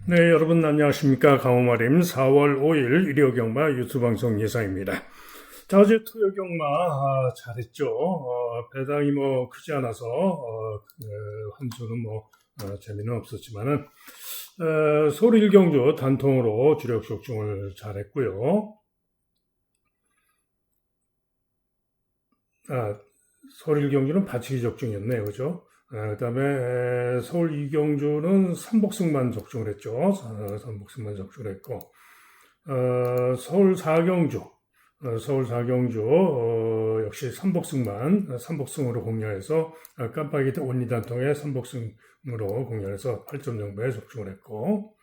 네, 여러분 안녕하십니까. 강호마림 4월 5일 일요경마 유튜브 방송 예상입니다. 자, 어제 토요경마 잘했죠. 배당이 뭐 크지 않아서 한 수는 뭐 재미는 없었지만은 서울 일경주 단통으로 주력 적중을 잘했고요. 서울 일경주는 받치기 적중이었네요, 그죠? 그다음에 서울 이경주는 삼복승만 적중을 했죠. 삼복승만 적중을 했고, 서울 사경주, 역시 삼복승으로 공략해서 깜빡이 온리단통에 삼복승으로 공략해서 8점 정도에 적중을 했고,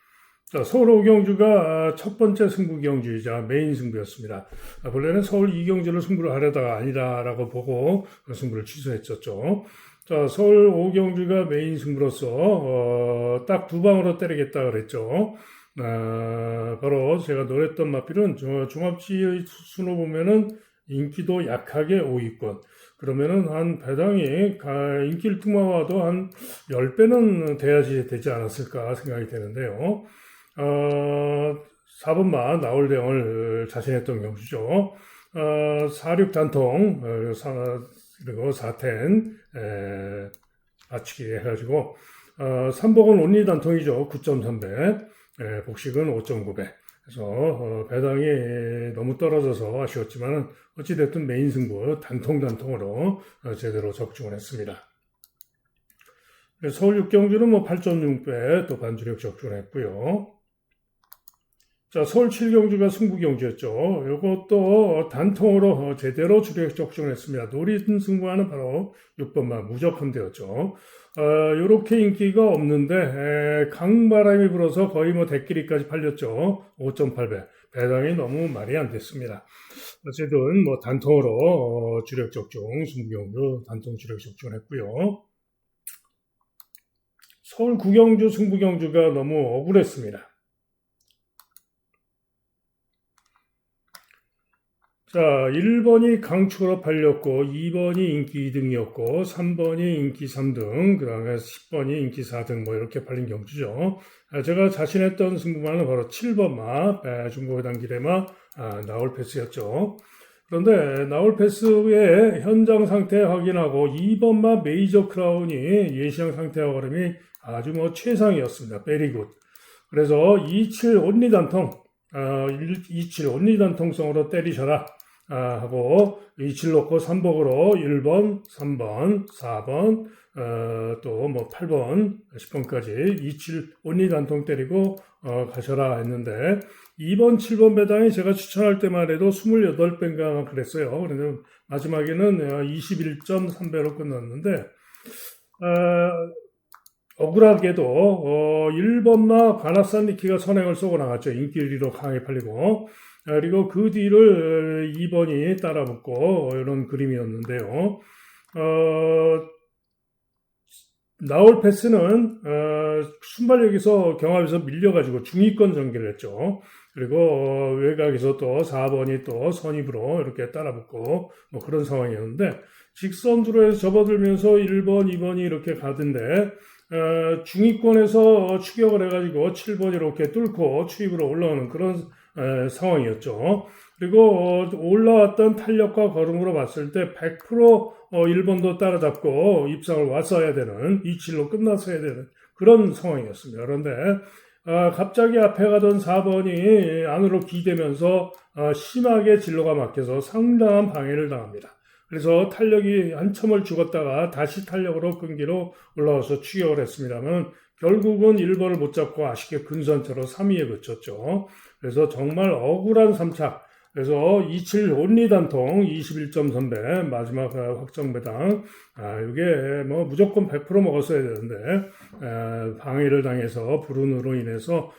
자, 서울 오경주가 첫 번째 승부 경주이자 메인 승부였습니다. 본래는 서울 이경주를 승부를 하려다가 아니다라고 보고 그 승부를 취소했었죠. 자, 서울 오경주가 메인 승부로서 딱 두 방으로 때리겠다 그랬죠. 바로 제가 노렸던 마필은 종합지 순으로 보면은 인기도 약하게 5위권. 그러면은 한 배당이 인기를 tum마와도 한 10배는 돼야지 되지 않았을까 생각이 되는데요. 4번마 나올대응을 자신했던 경주죠. 46 단통, 그리고 4텐, 맞추기 해가지고, 3복은 온리 단통이죠. 9.3배, 복식은 5.9배. 그래서, 배당이 너무 떨어져서 아쉬웠지만, 어찌됐든 메인 승부, 단통으로 제대로 적중을 했습니다. 서울 육경주는 뭐 8.6배 또 반주력 적중을 했고요. 자, 서울 7경주가 승부경주였죠. 이것도 단통으로 제대로 주력 적중을 했습니다. 노린 승부하는 바로 6번만 무조건 되었죠. 이렇게 인기가 없는데 강바람이 불어서 거의 뭐 대끼리까지 팔렸죠. 5.8배. 배당이 너무 말이 안 됐습니다. 어쨌든 뭐 단통으로 주력 적중, 승부경주 단통 주력 적중을 했고요. 서울 구경주, 승부경주가 너무 억울했습니다. 자, 1번이 강추로 팔렸고, 2번이 인기 2등이었고, 3번이 인기 3등, 그 다음에 10번이 인기 4등, 뭐 이렇게 팔린 경주죠. 제가 자신했던 승부마는 바로 7번마, 중고회당길에마 나올 패스였죠. 그런데 나올 패스의 현장 상태 확인하고 2번마 메이저 크라운이 예시장 상태와 걸음이 아주 뭐 최상이었습니다. 베리굿. 그래서 27 온리단통, 27 온리단통성으로 때리셔라. 하고 27 놓고 3복으로 1번, 3번, 4번, 또 뭐 8번, 10번까지 27 온리단통 때리고 가셔라 했는데 2번, 7번 배당이 제가 추천할 때만 해도 28배인가 그랬어요. 그래서 마지막에는 21.3배로 끝났는데 억울하게도 1번마 바나산 니키가 선행을 쏘고 나갔죠. 인기 1위로 강하게 팔리고 그리고 그 뒤를 2번이 따라붙고 이런 그림이었는데요. 나올 패스는 순발력에서 경합에서 밀려가지고 중위권 전개를 했죠. 그리고 외곽에서 또 4번이 또 선입으로 이렇게 따라붙고 뭐 그런 상황이었는데 직선주로 해서 접어들면서 1번, 2번이 이렇게 가던데 중위권에서 추격을 해가지고 7번이 이렇게 뚫고 추입으로 올라오는 그런 상황이었죠. 그리고 올라왔던 탄력과 걸음으로 봤을 때 100% 1번도 따라잡고 입상을 왔어야 되는 27로 끝났어야 되는 그런 상황이었습니다. 그런데 갑자기 앞에 가던 4번이 안으로 기대면서 심하게 진로가 막혀서 상당한 방해를 당합니다. 그래서 탄력이 한참을 죽었다가 다시 탄력으로 끈기로 올라와서 추격을 했습니다만 결국은 1번을 못 잡고 아쉽게 근선차로 3위에 그쳤죠. 그래서 정말 억울한 3착. 그래서 27 온리단통 21.3배 마지막 확정배당. 이게 뭐 무조건 100% 먹었어야 되는데 방해를 당해서 불운으로 인해서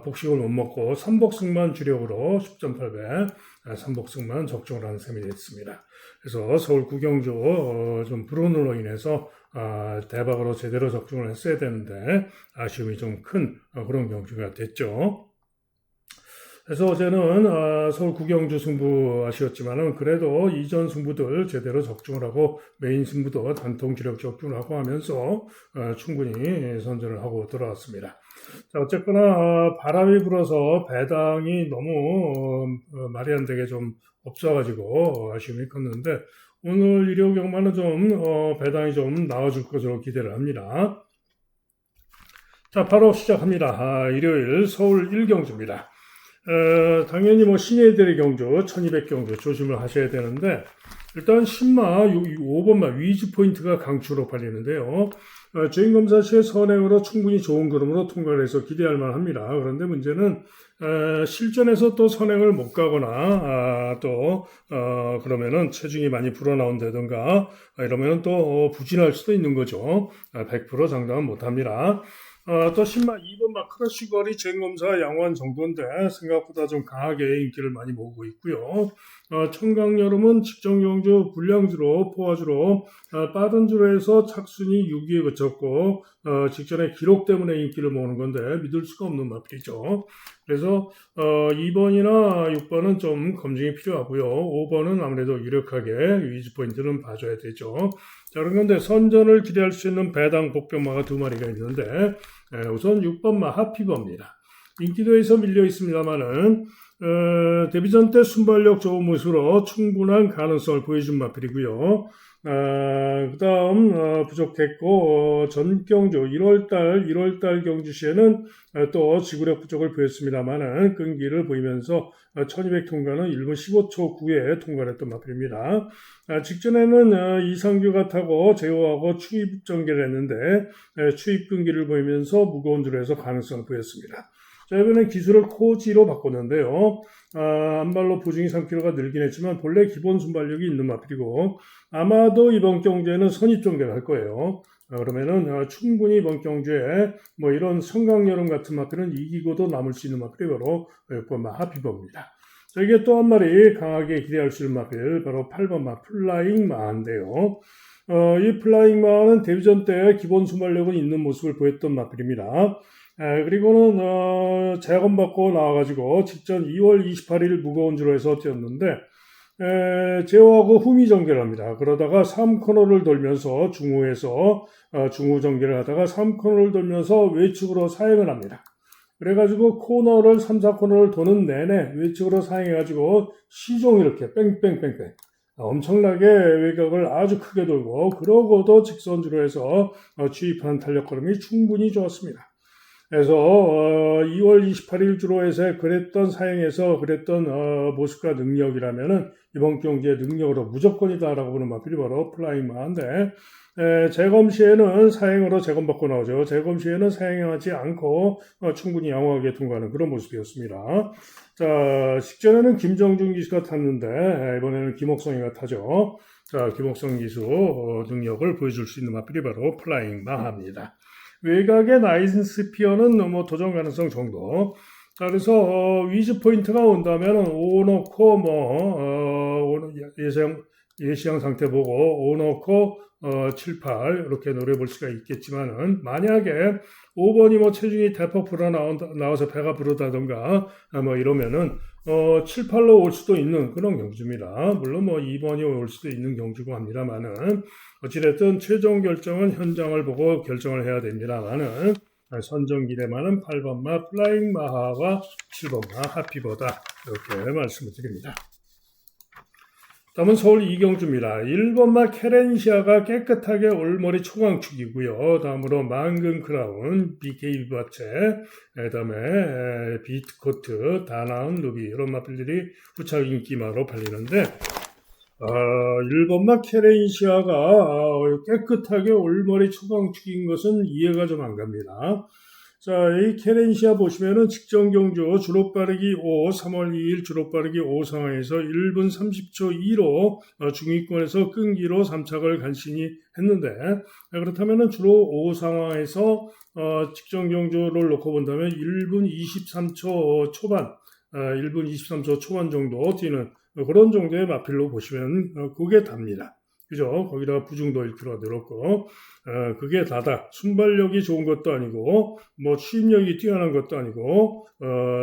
복식을 못 먹고 3복승만 주력으로 10.8배 3복승만 적중을 하는 셈이 됐습니다. 그래서 서울 구경주 좀 불운으로 인해서 대박으로 제대로 적중을 했어야 되는데 아쉬움이 좀 큰 그런 경주가 됐죠. 그래서 어제는 서울 구경주 승부 아쉬웠지만은 그래도 이전 승부들 제대로 적중을 하고 메인 승부도 단통 주력 적중을 하고 하면서 충분히 선전을 하고 돌아왔습니다. 자, 어쨌거나 바람이 불어서 배당이 너무 말이 안 되게 좀 없어가지고 아쉬움이 컸는데 오늘 일요 경마는 좀 배당이 좀 나와줄 것으로 기대를 합니다. 자, 바로 시작합니다. 일요일 서울 1경주입니다. 당연히 뭐 신예들의 경주, 1200경주 조심을 하셔야 되는데 일단 신마 5번마 위즈 포인트가 강추로 팔리는데요. 주행검사 시의 선행으로 충분히 좋은 그림으로 통과를 해서 기대할 만합니다. 그런데 문제는 실전에서 또 선행을 못 가거나 그러면은 체중이 많이 불어나온다든가 이러면은 또 부진할 수도 있는 거죠. 100% 장담은 못합니다. 또 신마 2번마 크러쉬거리 주행검사 양호한 정도인데 생각보다 좀 강하게 인기를 많이 모으고 있고요. 청강여름은 직전경주 불량주로 포화주로 빠른 주로 해서 착순이 6위에 그쳤고 직전에 기록 때문에 인기를 모으는 건데 믿을 수가 없는 마필이죠. 그래서 2번이나 6번은 좀 검증이 필요하고요. 5번은 아무래도 유력하게 위즈 포인트는 봐줘야 되죠. 자, 그런데 선전을 기대할 수 있는 배당 복병마가 두 마리가 있는데 우선 6번마 하피버입니다. 인기도에서 밀려 있습니다만은 데뷔전 때 순발력 좋은 모습으로 충분한 가능성을 보여준 마필이고요. 그 다음 부족했고 전경주 1월달 경주 시에는 또 지구력 부족을 보였습니다만은 끈기를 보이면서 1200 통과는 1분 15초 9에 통과를 했던 마필입니다. 직전에는 이상규가 타고 제어하고 추입 전개를 했는데 추입 끈기를 보이면서 무거운 줄에서 가능성을 보였습니다. 자, 이번엔 기술을 코지로 바꿨는데요. 안발로 보증이 3kg가 늘긴 했지만 본래 기본 순발력이 있는 마필이고 아마도 이번 경주에는 선입 전개를 할 거예요. 그러면은 충분히 이번 경주에 뭐 이런 성강여름 같은 마필은 이기고도 남을 수 있는 마필이 바로 6번마 하피버입니다. 자, 이게 또 한 마리 강하게 기대할 수 있는 마필 바로 8번마 플라잉 마인데요. 이 플라잉 마는 데뷔전 때 기본 순발력은 있는 모습을 보였던 마필입니다. 그리고는 재검받고 나와가지고 직전 2월 28일 무거운 주로 해서 뛰었는데 제어하고 후미 전개를 합니다. 그러다가 3코너를 돌면서 중후에서 중후 전개를 하다가 3코너를 돌면서 외측으로 사행을 합니다. 그래가지고 코너를 3, 4코너를 도는 내내 외측으로 사행해가지고 시종 이렇게 뺑뺑뺑뺑 엄청나게 외곽을 아주 크게 돌고 그러고도 직선주로 해서 추입하는 탄력 걸음이 충분히 좋았습니다. 그래서 2월 28일 주로에서 그랬던 사행에서 그랬던 모습과 능력이라면은 이번 경기의 능력으로 무조건이다라고 보는 마필이 바로 플라잉마인데 재검 시에는 사행으로 재검받고 나오죠. 재검 시에는 사행하지 않고 충분히 양호하게 통과하는 그런 모습이었습니다. 자, 직전에는 김정준 기수가 탔는데 이번에는 김옥성이가 타죠. 자, 김옥성 기수 능력을 보여줄 수 있는 마필이 바로 플라잉마입니다. 외곽의 나이스피어는 뭐 도전 가능성 정도. 자, 그래서 위즈 포인트가 온다면 오 넣고 예시형 상태 보고 오 넣고 7, 8 이렇게 노려볼 수가 있겠지만은 만약에 5번이 뭐 체중이 대폭 나와서 배가 부르다던가 뭐 이러면은 7, 8로 올 수도 있는 그런 경주입니다. 물론 뭐 2번이 올 수도 있는 경주고 합니다만은 어찌됐든 최종 결정은 현장을 보고 결정을 해야 됩니다만은 선정 기대만은 8번마 플라잉 마하와 7번마 하피버다 이렇게 말씀을 드립니다. 다음은 서울 이경주입니다. 1번마 케렌시아가 깨끗하게 올머리 초강축이고요. 다음으로 망근 크라운, BK 비바체, 그다음에 비트코트, 다나운 루비 이런 마필들이 후착 인기마로 팔리는데 1번마 케렌시아가 깨끗하게 올머리 초강축인 것은 이해가 좀 안 갑니다. 자, 이 케렌시아 보시면은 직전 경주 주로 빠르기 5, 3월 2일 주로 빠르기 5 상황에서 1분 30초 2로 중위권에서 끈기로 3착을 간신히 했는데 그렇다면은 주로 5 상황에서 직전 경주를 놓고 본다면 1분 23초 초반, 1분 23초 초반 정도 뛰는 그런 정도의 마필로 보시면 그게 답니다. 그죠? 거기다가 부중도 1kg가 늘었고, 그게 다다. 순발력이 좋은 것도 아니고, 뭐, 추입력이 뛰어난 것도 아니고,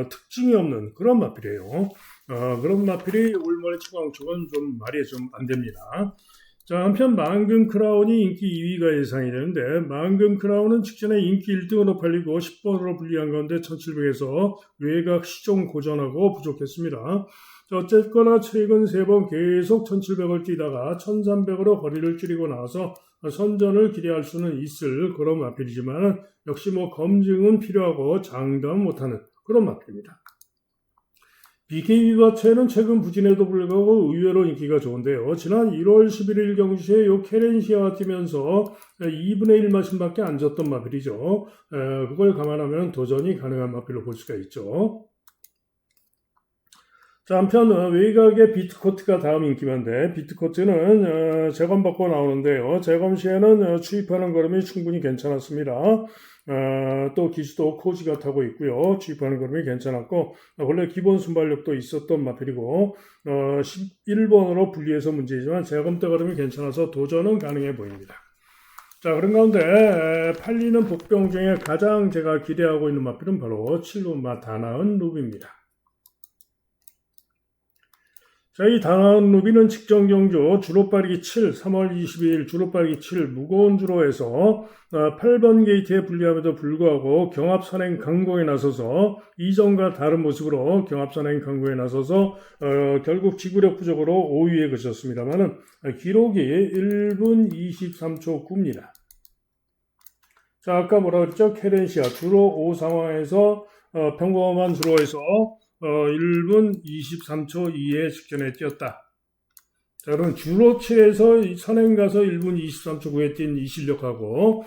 특징이 없는 그런 마필이에요. 그런 마필이 올머리 초강축은 좀 말이 좀 안 됩니다. 자, 한편 만금 크라운이 인기 2위가 예상이 되는데 만금 크라운은 직전에 인기 1등으로 팔리고 10번으로 불리한 가운데 1700에서 외곽 시종 고전하고 부족했습니다. 자, 어쨌거나 최근 3번 계속 1700을 뛰다가 1300으로 거리를 줄이고 나서 선전을 기대할 수는 있을 그런 마필이지만 역시 검증은 필요하고 장담 못하는 그런 마필입니다. BKB바체는 최근 부진에도 불구하고 의외로 인기가 좋은데요. 지난 1월 11일 경주시에 요 케렌시아가 뛰면서 2분의 1 마신밖에 안 졌던 마필이죠. 그걸 감안하면 도전이 가능한 마필로 볼 수가 있죠. 자, 한편 외곽의 비트코트가 다음 인기만데 비트코트는 재검받고 나오는데요. 재검 시에는 추입하는 걸음이 충분히 괜찮았습니다. 또 기수도 코지가 타고 있고요. 추입하는 걸음이 괜찮았고 원래 기본 순발력도 있었던 마필이고 11번으로 분리해서 문제이지만 재검 때 걸음이 괜찮아서 도전은 가능해 보입니다. 자, 그런 가운데 팔리는 복병 중에 가장 제가 기대하고 있는 마필은 바로 7번 다나은 루비입니다. 자, 이 다나은 루비는 직전 경주 주로 빠르기 7, 3월 22일 주로 빠르기 7 무거운 주로에서 8번 게이트에 불리함에도 불구하고 경합선행 강공에 나서서 이전과 다른 모습으로 경합선행 강공에 나서서 결국 지구력 부족으로 5위에 그쳤습니다만은 기록이 1분 23초 9입니다. 자, 아까 뭐라 그랬죠? 케렌시아 주로 5 상황에서 평범한 주로에서 1분 23초 2에 직전에 뛰었다. 자, 그러면 주로 7에서 선행 가서 1분 23초 9에 뛴 이 실력하고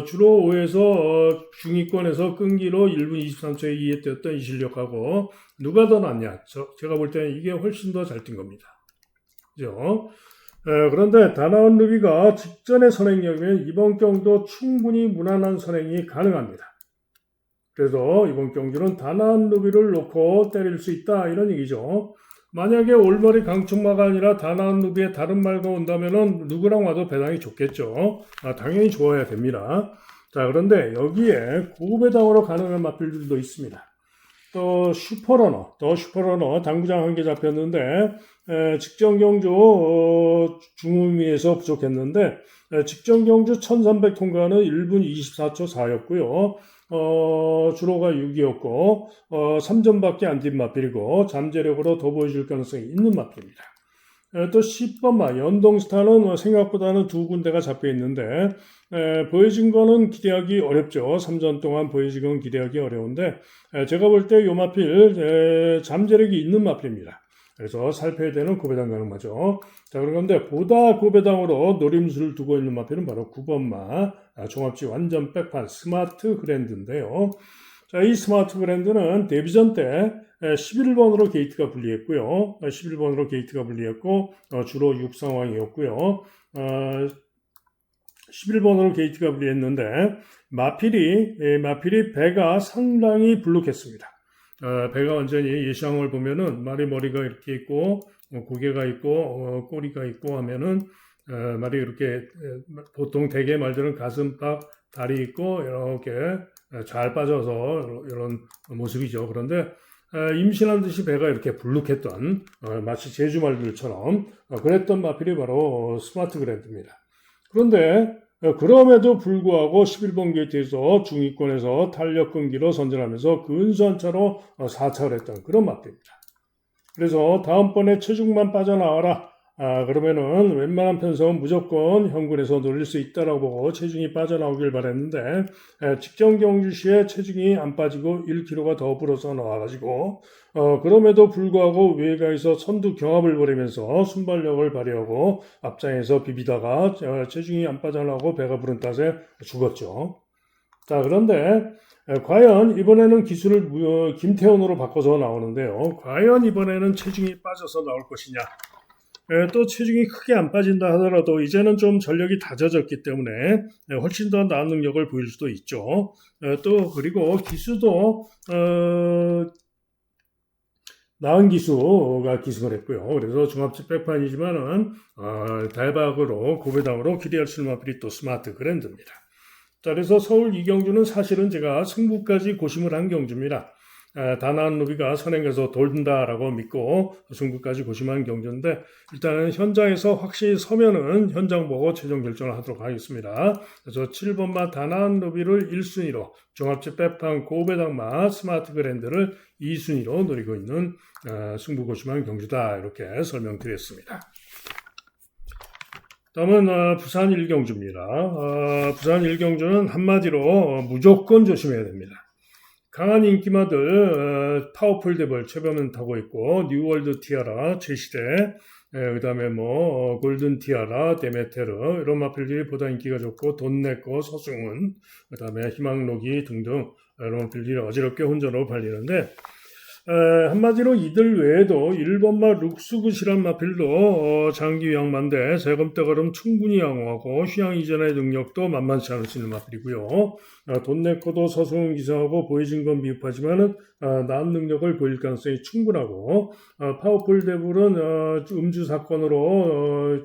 주로 5에서 중위권에서 끈기로 1분 23초 2에 뛰었던 이 실력하고 누가 더 낫냐? 제가 볼 때는 이게 훨씬 더 잘 뛴 겁니다. 그죠? 그런데 다나은 루비가 직전의 선행력이면 이번 경도 충분히 무난한 선행이 가능합니다. 그래서 이번 경주는 다나은 루비를 놓고 때릴 수 있다 이런 얘기죠. 만약에 올머리 강충마가 아니라 다나은 루비의 다른 말가 온다면 누구랑 와도 배당이 좋겠죠. 당연히 좋아야 됩니다. 자, 그런데 여기에 고배당으로 가능한 마필들도 있습니다. 또 슈퍼러너 당구장 한 개 잡혔는데 직전 경주 중후미에서 부족했는데 직전 경주 1300 통과는 1분 24초 4였고요. 주로가 6이었고 3점밖에 안 뛴 마필이고 잠재력으로 더 보여줄 가능성이 있는 마필입니다. 또 10번마 연동스타는 생각보다는 두 군데가 잡혀 있는데 보여진 거는 기대하기 어렵죠. 3전 동안 보여진 건 기대하기 어려운데 제가 볼 때 이 마필 잠재력이 있는 마필입니다. 그래서 살펴야 되는 고배당 가능하죠. 자, 그런데 보다 고배당으로 노림수를 두고 있는 마필은 바로 9번마 종합지 완전 백판 스마트 그랜드인데요. 자, 이 스마트 그랜드는 데뷔전 때 11번으로 게이트가 분리했고요. 11번으로 게이트가 분리했고 주로 6상황이었고요. 11번으로 게이트가 분리했는데 마필이 배가 상당히 불룩했습니다. 배가 완전히 예상을 보면은 말이 머리가 이렇게 있고 고개가 있고 꼬리가 있고 하면은 말이 이렇게 보통 대개 말들은 가슴팍 다리 있고 이렇게 잘 빠져서 이런 모습이죠. 그런데 임신한 듯이 배가 이렇게 불룩했던 마치 제주 말들처럼 그랬던 마필이 바로 스마트 그랜드입니다. 그런데 그럼에도 불구하고 11번 게이트에서 중위권에서 탄력 끈기로 선전하면서 근소한 차로 4차를 했던 그런 마필입니다. 그래서 다음번에 체중만 빠져나와라. 그러면은 웬만한 편성은 무조건 현군에서 노릴 수 있다라고 보고 체중이 빠져나오길 바랬는데 직전 경주 시에 체중이 안 빠지고 1kg가 더 불어서 나와가지고 그럼에도 불구하고 외곽에서 선두 경합을 벌이면서 순발력을 발휘하고 앞장에서 비비다가 체중이 안 빠져나오고 배가 부른 탓에 죽었죠. 자, 그런데 과연 이번에는 기술을 김태원으로 바꿔서 나오는데요. 과연 이번에는 체중이 빠져서 나올 것이냐. 또 체중이 크게 안 빠진다 하더라도 이제는 좀 전력이 다져졌기 때문에 훨씬 더 나은 능력을 보일 수도 있죠. 또 그리고 기수도 나은 기수가 기승을 했고요. 그래서 종합적 백판이지만은 대박으로 고배당으로 기대할 수 있는 마필이 또 스마트 그랜드입니다. 자, 그래서 서울 이 경주는 사실은 제가 승부까지 고심을 한 경주입니다. 다나안 루비가 선행해서 돌린다라고 믿고 승부까지 고심한 경주인데 일단은 현장에서 확실히 서면은 현장 보고 최종 결정을 하도록 하겠습니다. 그래서 7번마 다나안 루비를 1순위로 종합제 빼판 고배당마 스마트 그랜드를 2순위로 노리고 있는 승부 고심한 경주다 이렇게 설명드렸습니다. 다음은 부산 1경주입니다. 부산 1경주는 한마디로 무조건 조심해야 됩니다. 강한 인기마들 파워풀 데벌 최변은 타고 있고 뉴월드 티아라 최시대 그 다음에 골든 티아라 데메테르 이런 마필들이 보다 인기가 좋고 돈내고 서승은 그 다음에 희망록이 등등 이런 마필들이 어지럽게 혼전으로 팔리는데 한마디로 이들 외에도 1번마 룩스굿이란 마필도 장기 양만대 세금대걸음 충분히 양호하고 휴양 이전의 능력도 만만치 않을 수 있는 마필이고요. 돈내코도 서승은 기사하고 보여진 건 미흡하지만은 나은 능력을 보일 가능성이 충분하고 파워풀 데블은 음주 사건으로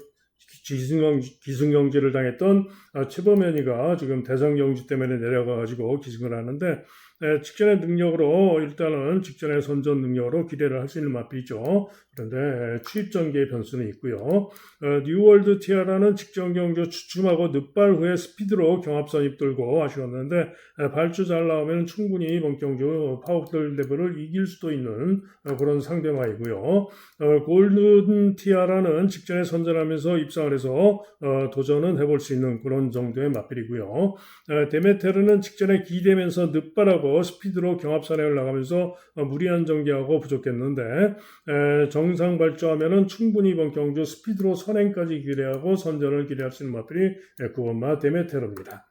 기승경제를 당했던 최범현이가 지금 대성경주 때문에 내려가가지고 기승을 하는데 직전의 능력으로 일단은 직전의 선전 능력으로 기대를 할 수 있는 마필이죠. 그런데 추입 전개의 변수는 있고요. 뉴월드 티아라는 직전 경주 주춤하고 늦발 후에 스피드로 경합선입 돌고 아쉬웠는데 발주 잘 나오면 충분히 이번 경주 파워풀 레벨을 이길 수도 있는 그런 상대마이고요. 골든 티아라는 직전에 선전하면서 입상을 해서 도전은 해볼 수 있는 그런 정도의 마필이고요. 데메테르는 직전에 기대면서 늦발하고 스피드로 경합선에 올라가면서 무리한 전개하고 부족했는데 정상 발주하면은 충분히 이번 경주 스피드로 선행까지 기대하고 선전을 기대할 수 있는 마필이 9번마 데메테르입니다.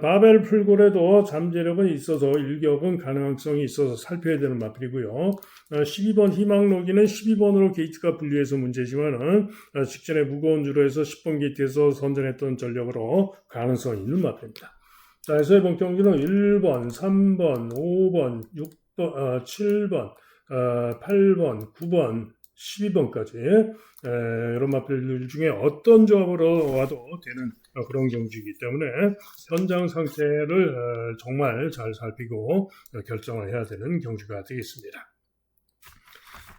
바벨 풀골에도 잠재력은 있어서 일격은 가능성이 있어서 살펴야 되는 마필이고요. 12번 희망로기는 12번으로 게이트가 분리해서 문제지만은 직전에 무거운 주로 해서 10번 게이트에서 선전했던 전력으로 가능성이 있는 마필입니다. 자, 그래서 이번 경기는 1번, 3번, 5번, 6번, 7번, 8번, 9번, 12번까지 이런 마필들 중에 어떤 조합으로 와도 되는 그런 경주이기 때문에 현장 상태를 정말 잘 살피고 결정을 해야 되는 경주가 되겠습니다.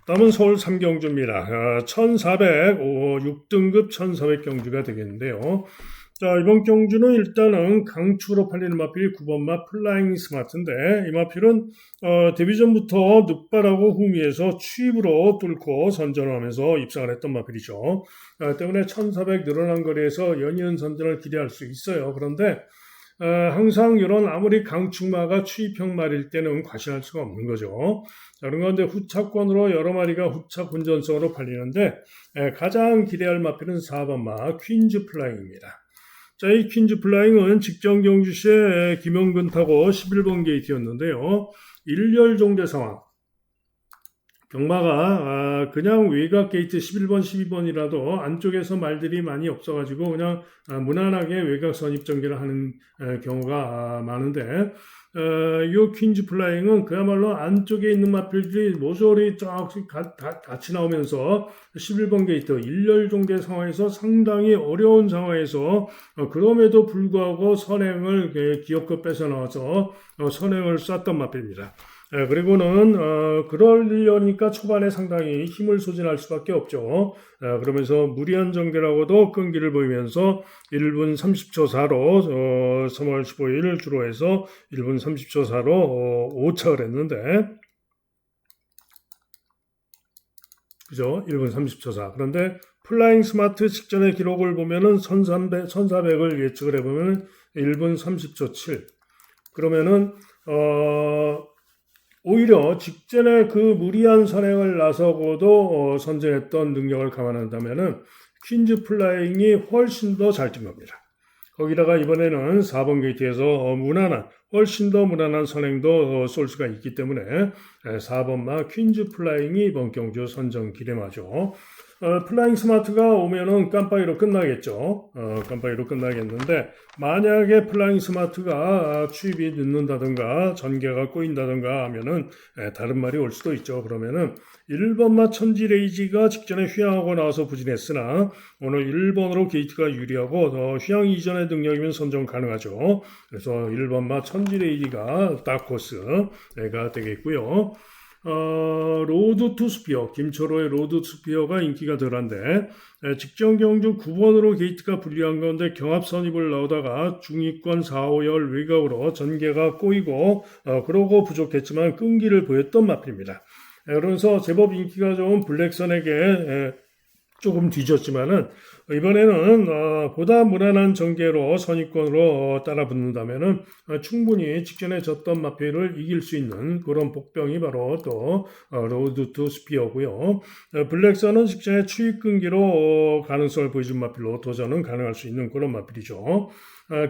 다음은 서울 3경주입니다. 1400, 6등급 1400 경주가 되겠는데요. 자, 이번 경주는 일단은 강추로 팔리는 마필이 9번마 플라잉 스마트인데 이 마필은 데뷔 전부터 늦발하고 후미에서 추입으로 뚫고 선전을 하면서 입상을 했던 마필이죠. 때문에 1400 늘어난 거리에서 연이은 선전을 기대할 수 있어요. 그런데 항상 이런 아무리 강축마가 추입형 말일 때는 과신할 수가 없는 거죠. 자, 그런 건데 후차권으로 여러 마리가 후차 운전성으로 팔리는데 가장 기대할 마필은 4번마 퀸즈 플라잉입니다. 자, 이 퀸즈 플라잉은 직전 경주 시에 김영근 타고 11번 게이트였는데요. 일렬 종대 상황. 경마가 그냥 외곽 게이트 11번, 12번이라도 안쪽에서 말들이 많이 없어가지고 그냥 무난하게 외곽 선입 전개를 하는 경우가 많은데 이 퀸즈 플라잉은 그야말로 안쪽에 있는 마필들이 모조리 쫙 같이 나오면서 11번 게이트 일렬 종대 상황에서 상당히 어려운 상황에서 그럼에도 불구하고 선행을 기어코 뺏어 나와서 선행을 쐈던 마필입니다. 그리고는 그러려니까 초반에 상당히 힘을 소진할 수밖에 없죠. 그러면서 무리한 전개라고도 끈기를 보이면서 1분 30초 4로 3월 15일 주로 해서 1분 30초 4로 5착을 했는데 그죠? 1분 30초 4. 그런데 플라잉 스마트 직전의 기록을 보면은 1400을 예측을 해보면 1분 30초 7. 그러면은 오히려 직전에 그 무리한 선행을 나서고도 선전했던 능력을 감안한다면은 퀸즈 플라잉이 훨씬 더 잘 뛴 겁니다. 거기다가 이번에는 4번 게이트에서 훨씬 더 무난한 선행도 쏠 수가 있기 때문에 4번마 퀸즈 플라잉이 이번 경주 선전 기대마죠. 플라잉 스마트가 오면은 깜빡이로 끝나겠죠. 깜빡이로 끝나겠는데, 만약에 플라잉 스마트가 추입이 늦는다든가, 전개가 꼬인다든가 하면은, 다른 말이 올 수도 있죠. 그러면은, 1번마 천지레이지가 직전에 휘황하고 나와서 부진했으나, 오늘 1번으로 게이트가 유리하고, 휘황 이전의 능력이면 선정 가능하죠. 그래서 1번마 천지레이지가 딱 코스가 되겠고요. 로드 투 스피어, 김철호의 로드 투 스피어가 인기가 덜한데, 직전 경주 9번으로 게이트가 불리한 가운데 경합 선입을 나오다가 중위권 4,5열 외곽으로 전개가 꼬이고, 그러고 부족했지만 끈기를 보였던 마필입니다. 그러면서 제법 인기가 좋은 블랙선에게 조금 뒤졌지만은 이번에는 보다 무난한 전개로 선입권으로 따라붙는다면은 충분히 직전에 졌던 마필을 이길 수 있는 그런 복병이 바로 또 로드 투 스피어고요. 블랙선은 직전에 추입 끈기로 가능성을 보여준 마필로 도전은 가능할 수 있는 그런 마필이죠.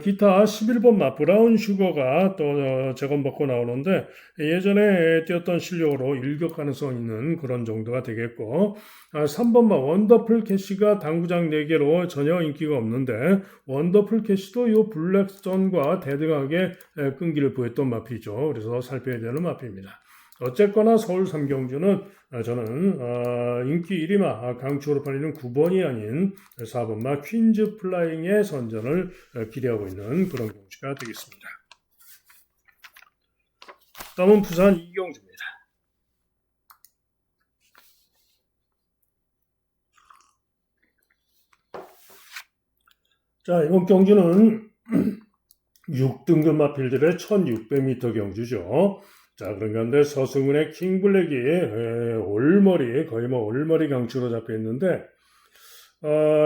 기타 11번 마 브라운 슈거가 또 재건받고 나오는데 예전에 뛰었던 실력으로 일격 가능성 있는 그런 정도가 되겠고 3번 마 원더풀 캐시가 당구장 4개로 전혀 인기가 없는데 원더풀 캐시도 이 블랙선과 대등하게 끈기를 보였던 마필이죠. 그래서 살펴야 되는 마필입니다. 어쨌거나 서울 3경주는 저는 인기 1위마 강추로 팔리는 9번이 아닌 4번마 퀸즈 플라잉의 선전을 기대하고 있는 그런 경주가 되겠습니다. 다음은 부산 2경주입니다. 자, 이번 경주는 6등급 마필들의 1600m 경주죠. 자, 그런 가운데 서승훈의 킹블랙이 올머리, 거의 올머리 강추로 잡혀 있는데,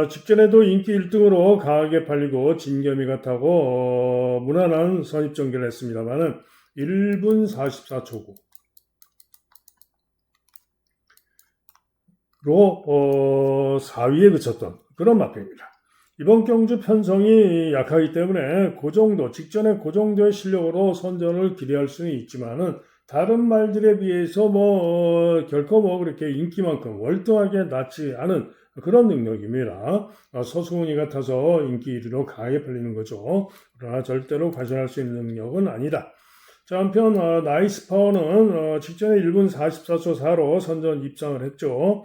직전에도 인기 1등으로 강하게 팔리고 진겸이가 타고 무난한 선입전개를 했습니다만은 1분 44초 9로 4위에 그쳤던 그런 마필입니다. 이번 경주 편성이 약하기 때문에 그 정도, 직전에 그 정도의 실력으로 선전을 기대할 수는 있지만은 다른 말들에 비해서 결코 그렇게 인기만큼 월등하게 낮지 않은 그런 능력입니다. 서승훈이 같아서 인기 1위로 강하게 팔리는 거죠. 그러나 절대로 과신할 수 있는 능력은 아니다. 자, 한편 나이스 파워는 직전에 1분 44초 4로 선전 입상을 했죠.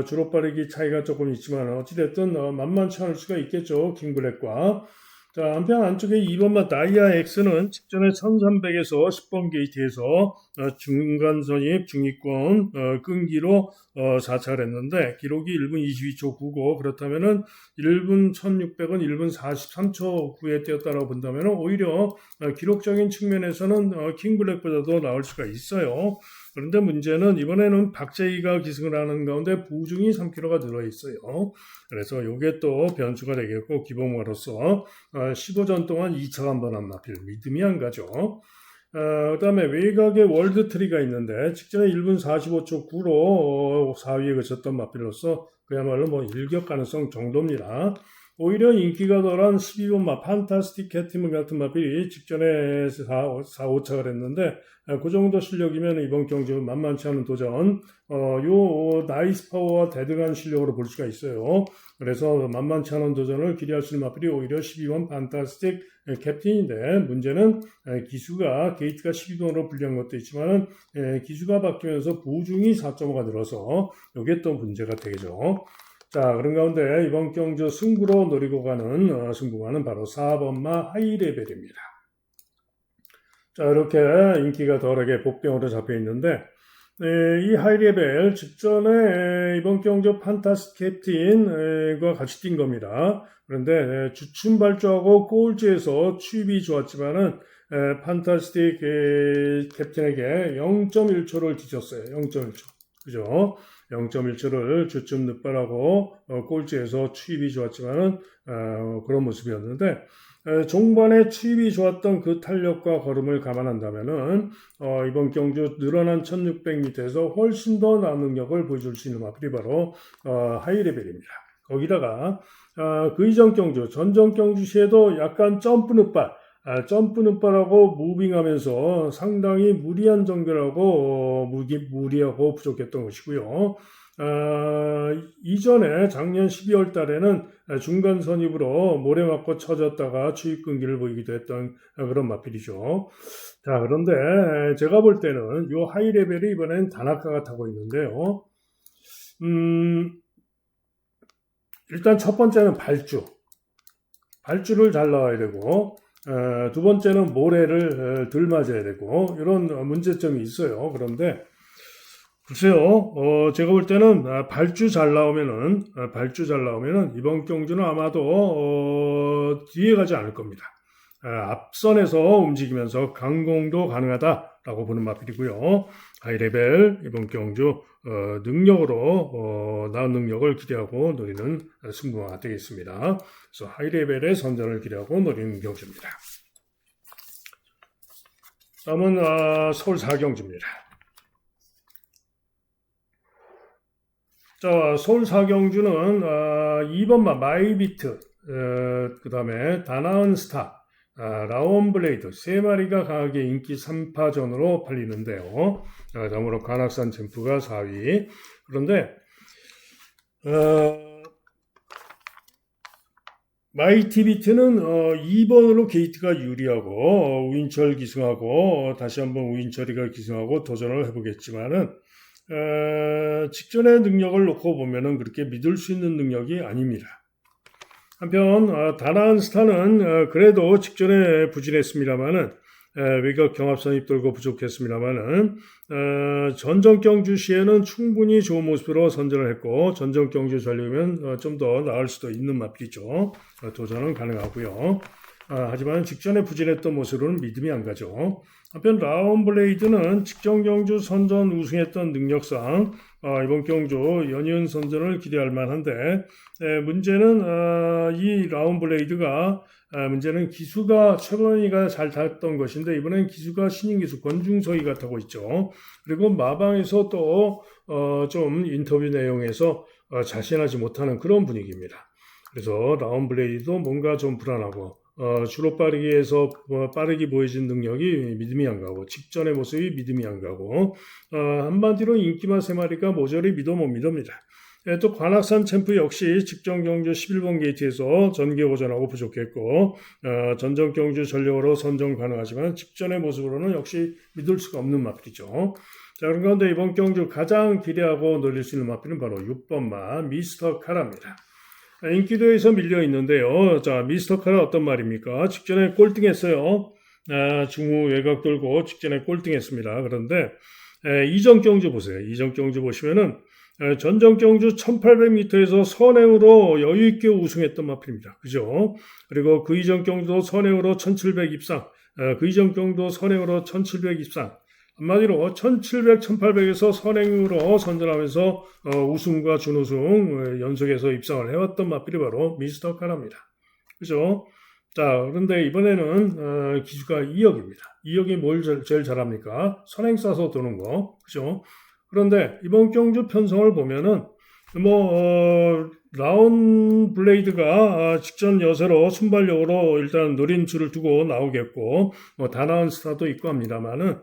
주로 빠르기 차이가 조금 있지만 어찌됐든 만만치 않을 수가 있겠죠. 킹블랙과. 자, 한편 안쪽에 2번마 다이아 X는 직전에 1300에서 10번 게이트에서 중간 선입 중위권 끈기로 4차를 했는데 기록이 1분 22초 9고 그렇다면은 1분 1600은 1분 43초 9에 뛰었다고 본다면 오히려 기록적인 측면에서는 킹블랙보다도 나올 수가 있어요. 그런데 문제는 이번에는 박재희가 기승을 하는 가운데 부중이 3kg가 들어있어요. 그래서 이게 또 변수가 되겠고 기봉마로서 15전 동안 2차 한번 마필 믿음이 안 가죠. 그 다음에 외곽에 월드트리가 있는데 직전에 1분 45초 9로 4위에 그쳤던 마필로서 그야말로 일격 가능성 정도입니다. 오히려 인기가 덜한 12번 마 판타스틱 캣티문 같은 마필이 직전에 5차를 했는데 그 정도 실력이면 이번 경주 만만치 않은 도전 요 나이스 파워와 대등한 실력으로 볼 수가 있어요. 그래서 만만치 않은 도전을 기대할 수 있는 마필이 오히려 12번 판타스틱 캡틴인데 문제는 기수가 게이트가 12번으로 불리한 것도 있지만 기수가 바뀌면서 부중이 4.5가 늘어서 이게 또 문제가 되죠. 자, 그런 가운데 이번 경주 승부로 노리고 가는 승부가는 바로 4번마 하이레벨입니다. 자, 이렇게 인기가 덜하게 복병으로 잡혀 있는데 이 하이레벨 직전에 이번 경주 판타스틱 캡틴과 같이 뛴 겁니다. 그런데 주춤 발주하고 꼴찌에서 추입이 좋았지만은 판타스틱 캡틴에게 0.1초를 뒤졌어요. 0.1초. 그죠? 0.1초를 주춤 늦발하고 꼴찌에서 추입이 좋았지만은 그런 모습이었는데 종반에 추입이 좋았던 그 탄력과 걸음을 감안한다면은 이번 경주 늘어난 1600m에서 훨씬 더 나은 능력을 보여줄 수 있는 마필이 바로 하이레벨입니다. 거기다가 그 이전 경주, 전전 경주 시에도 약간 점프 늦발하고 무빙하면서 상당히 무리한 전개라고 무리하고 부족했던 것이고요. 이전에 작년 12월 달에는 중간 선입으로 모래 맞고 쳐졌다가 추입 끈기를 보이기도 했던 그런 마필이죠. 자, 그런데 제가 볼 때는 이 하이 레벨이 이번엔 다나카가 타고 있는데요. 일단 첫 번째는 발주를 잘 나와야 되고, 두 번째는 모래를 덜 맞아야 되고, 이런 문제점이 있어요. 그런데 글쎄요, 제가 볼 때는 발주 잘 나오면은 이번 경주는 아마도 뒤에 가지 않을 겁니다. 앞선에서 움직이면서 강공도 가능하다라고 보는 마필이고요. 하이레벨 이번 경주 능력으로 나은 능력을 기대하고 노리는 승부가 되겠습니다. 그래서 하이레벨의 선전을 기대하고 노리는 경주입니다. 다음은 서울 4경주입니다. 자, 서울 4경주는 2번마 마이비트, 그 다음에 다나은 스타, 라온 블레이드 세 마리가 강하게 인기 3파전으로 팔리는데요. 다음으로 관악산 챔프가 4위. 그런데 마이티비트는 2번으로 게이트가 유리하고 우인철 기승하고 다시 한번 우인철이가 기승하고 도전을 해보겠지만은 직전의 능력을 놓고 보면은 그렇게 믿을 수 있는 능력이 아닙니다. 한편 다나은 스타는 그래도 직전에 부진했습니다만은 외곽 경합선입 돌고 부족했습니다만은 전전 경주 시에는 충분히 좋은 모습으로 선전을 했고 전전 경주 전력이면 좀 더 나을 수도 있는 마필이죠. 도전은 가능하고요. 하지만 직전에 부진했던 모습으로는 믿음이 안 가죠. 한편 라온 블레이드는 직전 경주 선전 우승했던 능력상 이번 경주 연이은 선전을 기대할 만한데 문제는 이 라온 블레이드가 문제는 기수가 최건희가 잘 탔던 것인데 이번엔 기수가 신인 기수 권중석이가 타고 있죠. 그리고 마방에서 또 좀 인터뷰 내용에서 자신하지 못하는 그런 분위기입니다. 그래서 라온 블레이드도 뭔가 좀 불안하고 주로 빠르기에서 빠르게 보여진 능력이 믿음이 안 가고 직전의 모습이 믿음이 안 가고 한마디로 인기만 세 마리가 모조리 믿어 못 믿습니다. 또 관악산 챔프 역시 직전 경주 11번 게이트에서 전개 오전하고 부족했고 전전 경주 전력으로 선정 가능하지만 직전의 모습으로는 역시 믿을 수가 없는 마필이죠. 자, 그런 가운데 이번 경주 가장 기대하고 놀릴 수 있는 마필은 바로 6번마 미스터 카라입니다. 인기도에서 밀려 있는데요. 자, 미스터 카라 어떤 말입니까? 직전에 꼴등했어요. 중후 외곽 돌고 직전에 꼴등했습니다. 그런데 이전 경주 보세요. 이전 경주 보시면은 전전 경주 1800m에서 선행으로 여유있게 우승했던 마필입니다. 그죠? 그리고 그 이전 경주도 선행으로 1700 입상, 그 이전 경주도 선행으로 1700 입상. 한마디로 1700, 1800에서 선행으로 선전하면서 우승과 준우승 연속해서 입상을 해왔던 마필이 바로 미스터 카라입니다. 그죠? 자, 그런데 이번에는 기수가 2역입니다. 2역이 뭘 제일 잘합니까? 선행 쏴서 도는 거. 그죠? 그런데 이번 경주 편성을 보면은 라온 블레이드가 직전 여세로 순발력으로 일단 노린 줄을 두고 나오겠고 다나은 스타도 있고 합니다만은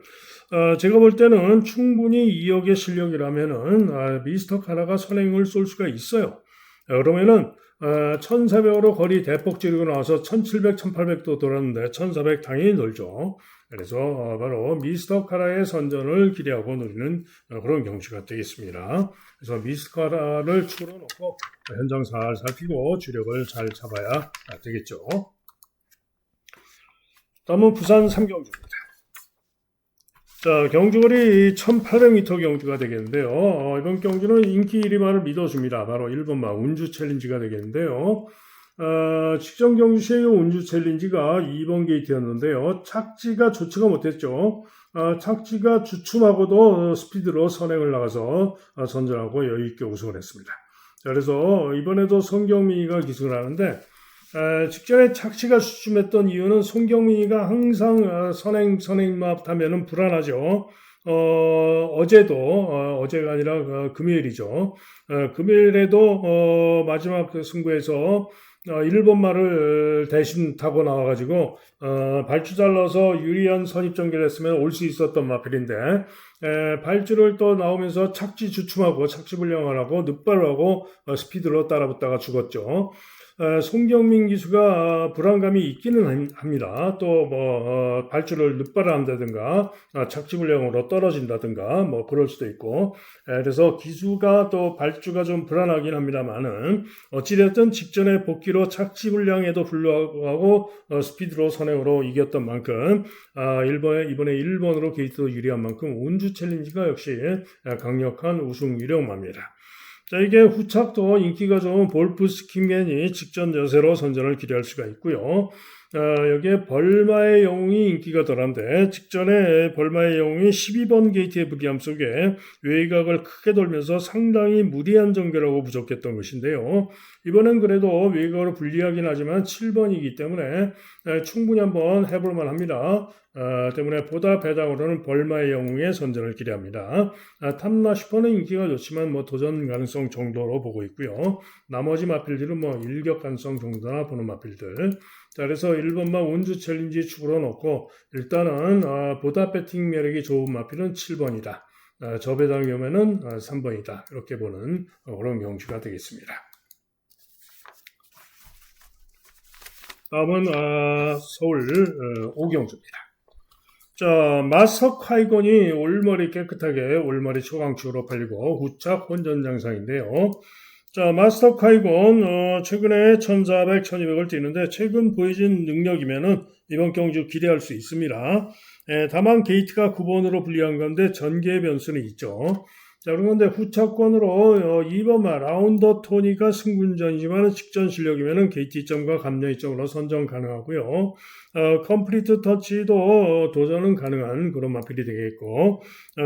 제가 볼 때는 충분히 2역의 실력이라면은 미스터 카라가 선행을 쏠 수가 있어요. 그러면은 1400으로 거리 대폭 지르고 나와서 1700, 1800도 돌았는데 1400 당연히 놀죠. 그래서 바로 미스터 카라의 선전을 기대하고 노리는 그런 경주가 되겠습니다. 그래서 미스터 카라를 축으로 놓고 현장 잘 살피고 주력을 잘 잡아야 되겠죠. 다음은 부산 3경주입니다. 자, 경주거리 1800m 경주가 되겠는데요. 이번 경주는 인기 1위만을 믿어줍니다. 바로 1번마 운주 챌린지가 되겠는데요. 직전 경주 시의 운주 챌린지가 2번 게이트였는데요. 착지가 좋지가 못했죠. 착지가 주춤하고도 스피드로 선행을 나가서 선전하고 여유있게 우승을 했습니다. 자, 그래서 이번에도 송경민이가 기승을 하는데 직전에 착시가 주춤했던 이유는 송경민이가 항상 선행마업 하면은 불안하죠. 어제가 아니라 금요일이죠. 금요일에도 마지막 승부에서 1번 말을 대신 타고 나와가지고 발주 잘라서 유리한 선입 전개를 했으면 올 수 있었던 마필인데 발주를 또 나오면서 착지 주춤하고 착지 불량을 하고 늑발을 하고 스피드로 따라붙다가 죽었죠. 송경민 기수가 불안감이 있기는 합니다. 또 뭐 발주를 늑발한다든가 착지 불량으로 떨어진다든가 뭐 그럴 수도 있고 그래서 기수가 또 발주가 좀 불안하긴 합니다만은 어찌됐든 직전에 복귀로 착지 불량에도 불구하고 스피드로 선행으로 이겼던 만큼 이번에 1번으로 게이트도 유리한 만큼 운주 챌린지가 역시 강력한 우승 유력마입니다. 자, 이게 후착도 인기가 좋은 볼프 스킨겐이 직전 여세로 선전을 기대할 수가 있고요. 여기에 벌마의 영웅이 인기가 덜한데 직전에 벌마의 영웅이 12번 게이트의 무리함 속에 외곽을 크게 돌면서 상당히 무리한 전개라고 부족했던 것인데요. 이번엔 그래도 외곽으로 불리하긴 하지만 7번이기 때문에 충분히 한번 해볼만 합니다. 때문에 보다 배당으로는 벌마의 영웅의 선전을 기대합니다. 탐나 슈퍼는 인기가 좋지만 뭐 도전 가능성 정도로 보고 있고요. 나머지 마필들은 뭐 일격 가능성 정도나 보는 마필들. 자, 그래서 1번만 운주 챌린지 축으로 놓고 일단은 보다 배팅 매력이 좋은 마필은 7번이다. 저배당 경우에는 3번이다. 이렇게 보는 그런 경주가 되겠습니다. 다음은 서울 5경주입니다. 자, 마석 하이건이 올머리 깨끗하게 올머리 초강축으로 팔리고 후착 혼전 장상인데요. 자, 마스터 카이곤 최근에 1400, 1200을 뛰는데 최근 보여진 능력이면은 이번 경주 기대할 수 있습니다. 다만 게이트가 9번으로 불리한 건데 전개 변수는 있죠. 자, 그런데 후차권으로 2번 말 라운더 토니가 승군전이지만 직전 실력이면은 게이트 2점과 감량 2점으로 선정 가능하고요. 컴플리트 터치도 도전은 가능한 그런 마필이 되겠고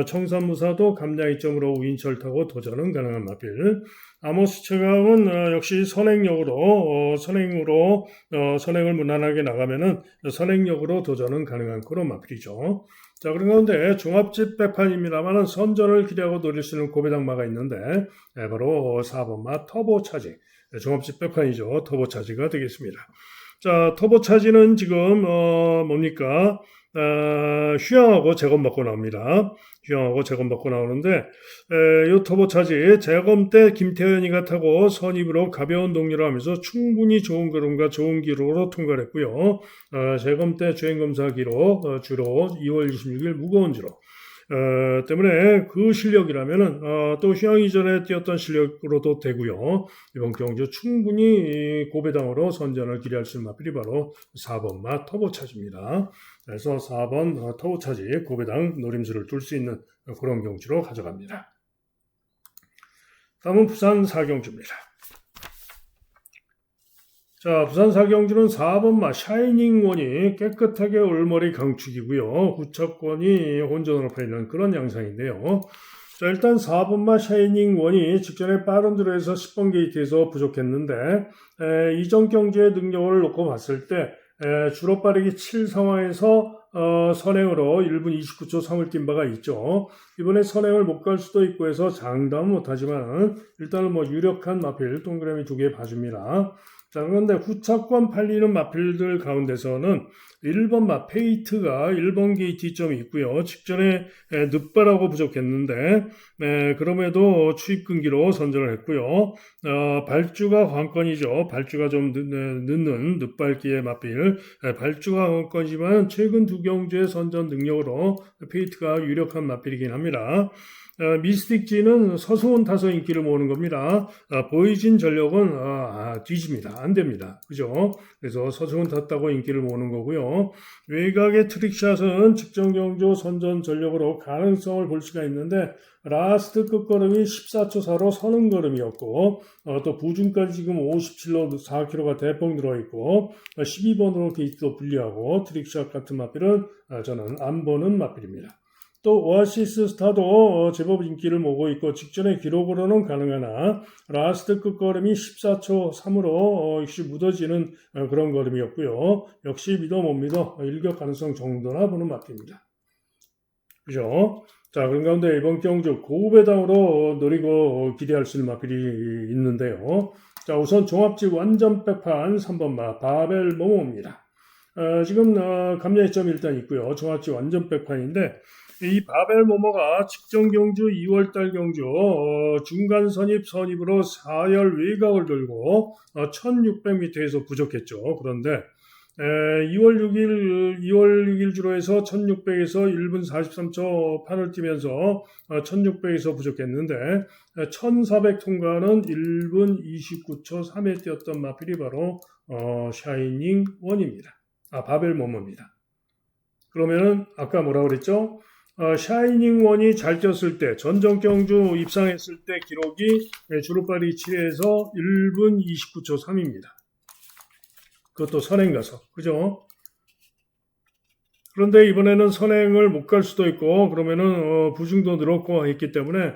청산무사도 감량 2점으로 우인철 타고 도전은 가능한 마필. 아모스 최강은 역시 선행력으로 선행을 무난하게 나가면은 선행력으로 도전은 가능한 그런 마필이죠. 자, 그런 가운데 종합집 백판입니다만은 선전을 기대하고 노릴 수 있는 고배당마가 있는데 바로 4번마 터보차지 종합집 백판이죠. 터보차지가 되겠습니다. 자, 터보차지는 지금 뭡니까? 휴양하고 재검 받고 나옵니다. 휴양하고 재검 받고 나오는데 이 터보차지 재검 때 김태현이가 타고 선입으로 가벼운 동료를 하면서 충분히 좋은 걸음과 좋은 기록으로 통과를 했고요. 재검 때 주행검사 기록 주로 2월 26일 무거운 주로 때문에 그 실력이라면은 또 휴양 이전에 뛰었던 실력으로도 되고요. 이번 경주 충분히 고배당으로 선전을 기대할 수 있는 마필이 바로 4번마 터보차지입니다. 그래서 4번 터보차지 고배당 노림수를 둘 수 있는 그런 경주로 가져갑니다. 다음은 부산 4경주입니다. 자, 부산 4경주는 4번마 샤이닝원이 깨끗하게 올머리 강축이고요. 후차권이 혼전으로 팔리는 그런 양상인데요. 자, 일단 4번마 샤이닝원이 직전에 빠른 드로에서 10번 게이트에서 부족했는데 이전 경주의 능력을 놓고 봤을 때 주로 빠르기 7 상황에서 선행으로 1분 29초 3을 뛴 바가 있죠. 이번에 선행을 못 갈 수도 있고 해서 장담은 못하지만 일단은 뭐 유력한 마필 동그라미 2개 봐줍니다. 자, 그런데 후차권 팔리는 마필들 가운데서는 1번 마페이트가 1번 게이트 점이 있고요. 직전에 늑발하고 부족했는데 그럼에도 추입 끈기로 선전을 했고요. 발주가 관건이죠. 발주가 좀 늦는 늑발기의 마필. 발주가 관건이지만 최근 두 경주의 선전 능력으로 페이트가 유력한 마필이긴 합니다. 미스틱지는 서수원 타서 인기를 모으는 겁니다. 보이진 전력은 뒤집니다. 안 됩니다. 그죠? 그래서 서수원 탔다고 인기를 모으는 거고요. 외곽의 트릭샷은 직전 경주 선전 전력으로 가능성을 볼 수가 있는데 라스트 끝걸음이 14초 4로 서는 걸음이었고 또 부중까지 지금 57로 4km가 대폭 늘어있고 12번으로 게이트도 불리하고 트릭샷 같은 마필은 저는 안 보는 마필입니다. 또 오아시스 스타도 제법 인기를 모으고 있고 직전의 기록으로는 가능하나 라스트 끝걸음이 14초 3으로 역시 묻어지는 그런 걸음이었고요. 역시 믿어 못 믿어 일격 가능성 정도나 보는 마필입니다. 그죠? 자, 그런 가운데 이번 경주 고배당으로 노리고 기대할 수 있는 마필이 있는데요. 자, 우선 종합집 완전 백판 3번마 바벨 모모입니다. 지금 감량이점이 일단 있고요. 종합집 완전 백판인데 이 바벨 모모가 직전 경주 2월달 경주 중간 선입으로 4열 외곽을 돌고 1600m에서 부족했죠. 그런데 2월 6일 주로 해서 1600에서 1분 43초 판을 뛰면서 1600에서 부족했는데 1400 통과는 1분 29초 3에 뛰었던 마필이 바로 샤이닝 원입니다. 바벨 모모입니다. 그러면은 아까 뭐라고 그랬죠? 샤이닝 원이 잘 뛰었을 때 전전 경주 입상했을 때 기록이 주루파리 7에서 1분 29초 3입니다. 그것도 선행 가서 그죠? 그런데 이번에는 선행을 못 갈 수도 있고 그러면은 부중도 늘었고 했기 때문에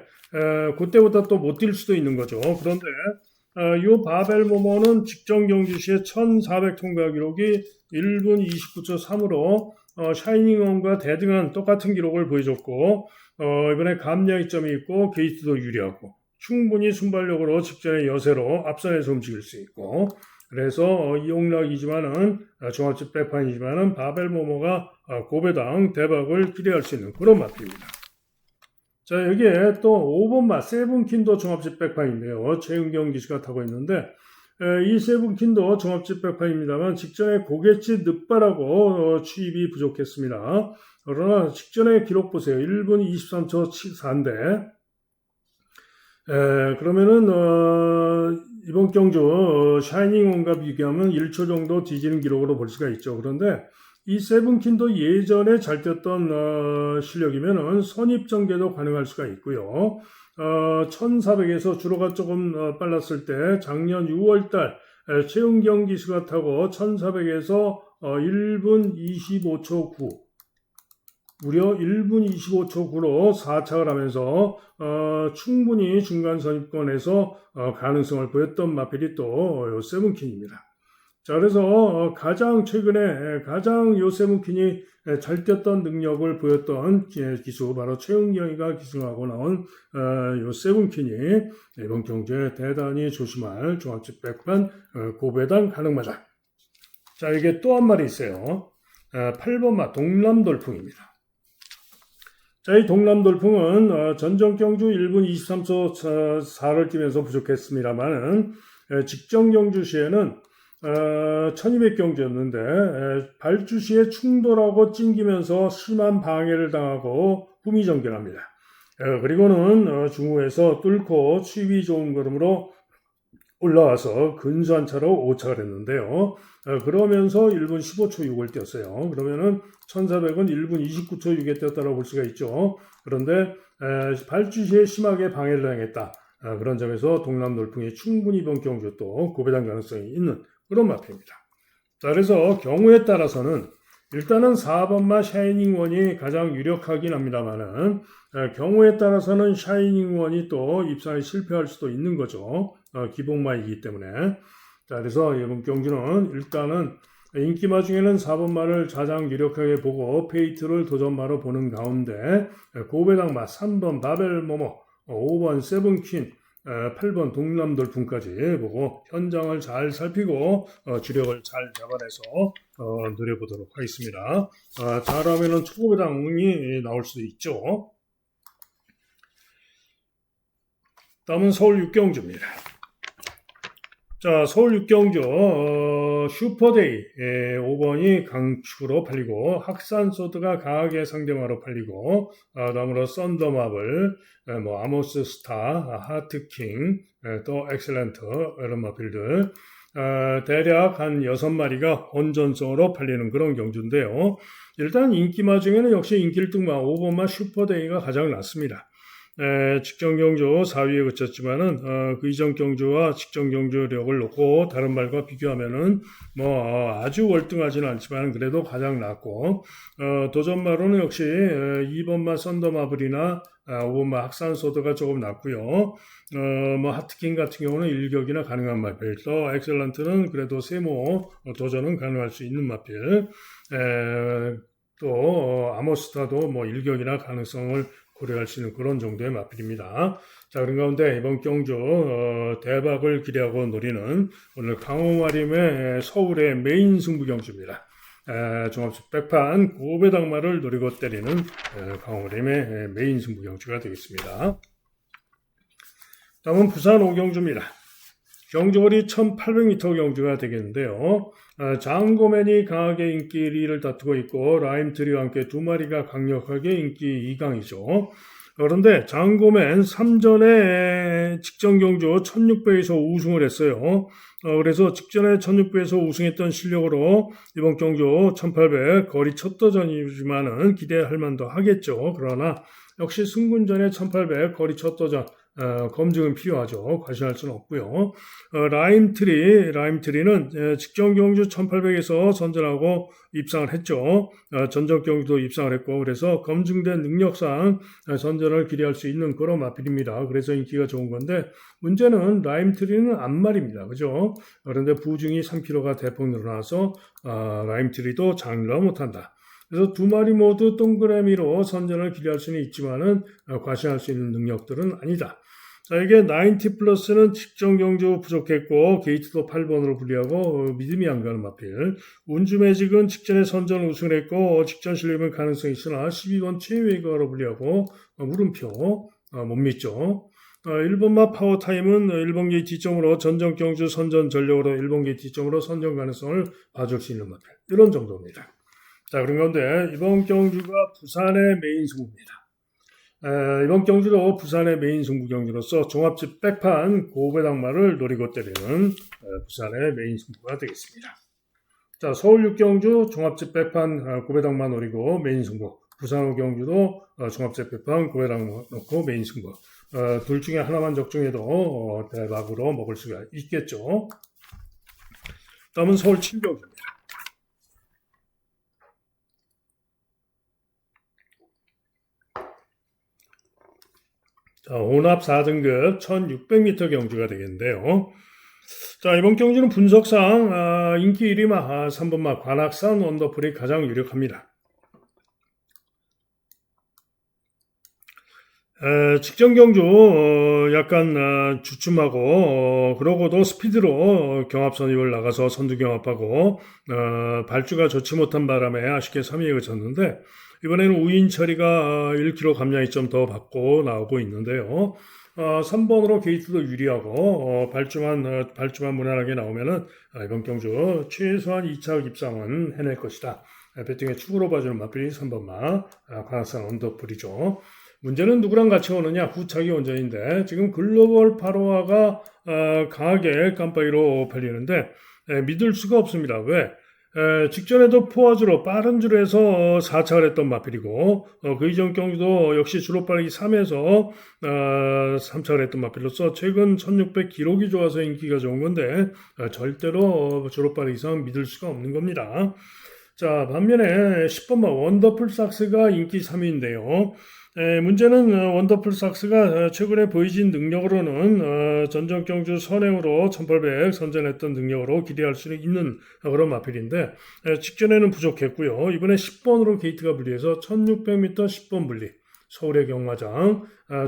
그때보다 또 못 뛸 수도 있는 거죠. 그런데 이 바벨 모모는 직전 경주 시에 1400 통과 기록이 1분 29초 3으로 샤이닝원과 대등한 똑같은 기록을 보여줬고 이번에 감량이점이 있고 게이트도 유리하고 충분히 순발력으로 직전의 여세로 앞선에서 움직일 수 있고 그래서 이용락이지만은 종합집 백판이지만은 바벨 모모가 고배당 대박을 기대할 수 있는 그런 마필입니다. 자, 여기에 또 5번마 세븐킨도 종합집 백판인데요. 최은경 기수가 타고 있는데 이 세븐킨도 종합집 백판입니다만 직전에 고갯짓 늦바라고 추입이 부족했습니다. 그러나 직전에 기록 보세요. 1분 23초 4인데 그러면은 이번 경주 샤이닝온과 비교하면 1초 정도 뒤지는 기록으로 볼 수가 있죠. 그런데 이 세븐킨도 예전에 잘 뛰었던 실력이면은 선입전개도 가능할 수가 있고요. 1400에서 주로가 조금 빨랐을 때 작년 6월달 최은경 기수가 타고 1400에서 1분 25초 9 무려 1분 25초 9로 4착을 하면서 충분히 중간 선입권에서 가능성을 보였던 마필이 또 세븐킨입니다. 자, 그래서 가장 최근에 가장 요 세븐킨이 잘 뛰었던 능력을 보였던 기수 바로 최은경이가 기승하고 나온 요 세븐킨이 이번 경주에 대단히 조심할 종합집 백판 고배당 가능마다. 자, 이게 또 한 마리 있어요. 8번마 동남돌풍입니다. 자, 이 동남돌풍은 전전 경주 1분 23초 4를 뛰면서 부족했습니다만은 직전 경주 시에는 1200 경주였는데 발주 시에 충돌하고 찡기면서 심한 방해를 당하고 후미정결합니다. 그리고는 중후에서 뚫고 추입이 좋은 걸음으로 올라와서 근소한 차로 5착을 했는데요. 그러면서 1분 15초 6을 뛰었어요. 그러면은 1400은 1분 29초 6에 뛰었다고 볼 수가 있죠. 그런데 발주 시에 심하게 방해를 당했다. 그런 점에서 동남돌풍이 충분히 이번 경주 또 고배당 가능성이 있는 그런 마표입니다. 자, 그래서 경우에 따라서는 일단은 4번마 샤이닝원이 가장 유력하긴 합니다만은 경우에 따라서는 샤이닝원이 또 입상에 실패할 수도 있는 거죠. 기복마이기 때문에. 자, 그래서 이번 경주는 일단은 인기마 중에는 4번마를 가장 유력하게 보고 페이트를 도전마로 보는 가운데 고배당마 3번 바벨모모 5번 세븐퀸 8번 동남돌풍까지 보고 현장을 잘 살피고 주력을 잘 잡아내서 노려보도록 하겠습니다. 잘하면은 초고배당이 나올 수도 있죠. 다음은 서울 육경주입니다. 자, 서울 육경주 슈퍼데이 5번이 강추로 팔리고 학산소드가 강하게 상대마로 팔리고 다음으로 썬더마블 아모스 스타 하트킹 또 엑셀런트 이런 마필들 대략 한 6마리가 혼전성으로 팔리는 그런 경주인데요. 일단 인기마 중에는 역시 인길등마 5번마 슈퍼데이가 가장 낫습니다. 직전 경주 4위에 그쳤지만은 그 이전 경주와 직전 경주력을 놓고 다른 말과 비교하면은 아주 월등하지는 않지만 그래도 가장 낫고 도전마로는 역시 2번마 썬더마블이나 5번마 학산소드가 조금 낫고요. 하트킹 같은 경우는 일격이나 가능한 마필, 또 엑셀런트는 그래도 세모 도전은 가능할 수 있는 마필. 또 아모스타도 일격이나 가능성을 고려할 수 있는 그런 정도의 마필입니다. 자, 그런 가운데 이번 경주 대박을 기대하고 노리는 오늘 강호마림의 서울의 메인 승부 경주입니다. 종합식 백판 고배당마를 노리고 때리는 강호마림의 메인 승부 경주가 되겠습니다. 다음은 부산 오경주입니다. 경주거리 1800m 경주가 되겠는데요. 장고맨이 강하게 인기 1위를 다투고 있고 라임트리와 함께 두 마리가 강력하게 인기 2강이죠. 그런데 장고맨 3전에 직전 경주 1600에서 우승을 했어요. 그래서 직전에 1600에서 우승했던 실력으로 이번 경주 1800 거리 첫 도전이지만은 기대할 만도 하겠죠. 그러나 역시 승군전에 1800 거리 첫 도전 검증은 필요하죠. 과신할 수는 없고요. 라임트리는 직전 경주 1800에서 선전하고 입상을 했죠. 전적 경주도 입상을 했고 그래서 검증된 능력상 선전을 기대할 수 있는 그런 마필입니다. 그래서 인기가 좋은 건데 문제는 라임트리는 앞말입니다. 그죠? 그런데 부중이 3kg가 대폭 늘어나서 라임트리도 장르 못한다. 그래서 두 마리 모두 동그라미로 선전을 기대할 수는 있지만은 과신할 수 있는 능력들은 아니다. 자, 이게 90 플러스는 직전 경주 부족했고 게이트도 8번으로 불리하고 믿음이 안 가는 마필. 운주 매직은 직전에 선전 우승을 했고 직전 실력은 가능성이 있으나 12번 최외과로 불리하고 물음표 못 믿죠. 1번마 파워타임은 1번 게이트 뒷점으로 전전 경주 선전 전력으로 1번 게이트 뒷점으로 선전 가능성을 봐줄 수 있는 마필. 이런 정도입니다. 자, 그런 가운데 이번 경주가 부산의 메인 승부입니다. 이번 경주도 부산의 메인 승부 경주로서 종합집 백판 고배당마를 노리고 때리는 부산의 메인 승부가 되겠습니다. 자, 서울 6경주 종합집 백판 고배당마 노리고 메인 승부, 부산 5경주도 종합집 백판 고배당마 놓고 메인 승부. 둘 중에 하나만 적중해도 대박으로 먹을 수가 있겠죠. 다음은 서울 7경주입니다. 자, 혼합 4등급 1600m 경주가 되겠는데요. 자, 이번 경주는 분석상 인기 1위마 3번마 관악산 원더풀이 가장 유력합니다. 직전 경주 약간 주춤하고 그러고도 스피드로 경합 선입을 나가서 선두 경합하고 발주가 좋지 못한 바람에 아쉽게 3위에 그쳤는데 이번에는 우인 처리가 1kg 감량이 좀 더 받고 나오고 있는데요. 3번으로 게이트도 유리하고 발주만 무난하게 나오면은 이번 경주 최소한 2차 입상은 해낼 것이다. 배팅의 축으로 봐주는 마필이 3번마 관악산 언더풀이죠. 문제는 누구랑 같이 오느냐 후차기 원전인데 지금 글로벌 8호화가 강하게 깜빡이로 팔리는데 믿을 수가 없습니다. 왜? 직전에도 포화주로 빠른 주로 해서 4착을 했던 마필이고 그 이전 경주도 역시 주로 빠르기 3에서 3착을 했던 마필로서 최근 1600 기록이 좋아서 인기가 좋은 건데 절대로 주로 빠르기 이상 믿을 수가 없는 겁니다. 자, 반면에 10번마 원더풀 삭스가 인기 3위인데요. 문제는 원더풀 삭스가 최근에 보여진 능력으로는 전전 경주 선행으로 1800 선전했던 능력으로 기대할 수 있는 그런 마필인데 직전에는 부족했고요. 이번에 10번으로 게이트가 불리해서 1600m 10번 분리 서울의 경마장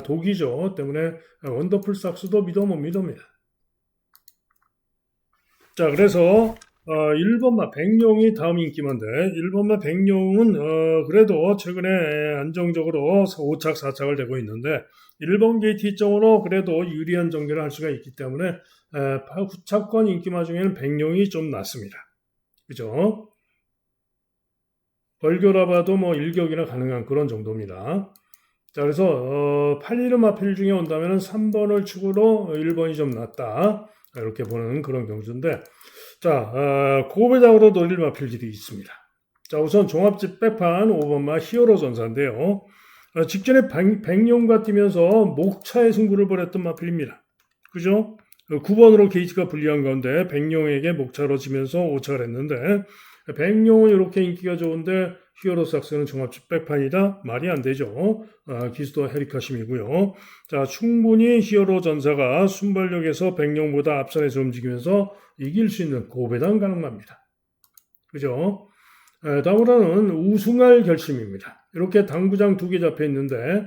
독이죠. 때문에 원더풀 삭스도 믿어 못 믿습니다. 자, 그래서 1번마 백룡이 다음 인기만데 1번마 백룡은 그래도 최근에 안정적으로 5착 4착을 되고 있는데 1번 게이트 이점으로 그래도 유리한 전개를 할 수가 있기 때문에 후차권 인기마 중에는 백룡이 좀 낫습니다. 그죠? 벌교라 봐도 뭐 일격이나 가능한 그런 정도입니다. 자, 그래서 8, 1은 마필 중에 온다면 3번을 축으로 1번이 좀 낫다. 이렇게 보는 그런 경주인데 자, 고배당으로 노릴 마필들이 있습니다. 자, 우선 종합집 백판 5번마 히어로 전사인데요. 직전에 백룡과 뛰면서 목차의 승부를 벌였던 마필입니다. 그죠? 9번으로 게이트가 불리한 가운데 백룡에게 목차로 지면서 5착을 했는데 백룡은 이렇게 인기가 좋은데 히어로 삭스는 종합집 백판이다? 말이 안 되죠. 기수도 헤리카심이고요. 자, 충분히 히어로 전사가 순발력에서 백룡보다 앞선에서 움직이면서 이길 수 있는 고배당 가능합니다. 그죠? 다음으로는 우승할 결심입니다. 이렇게 당구장 2개 잡혀 있는데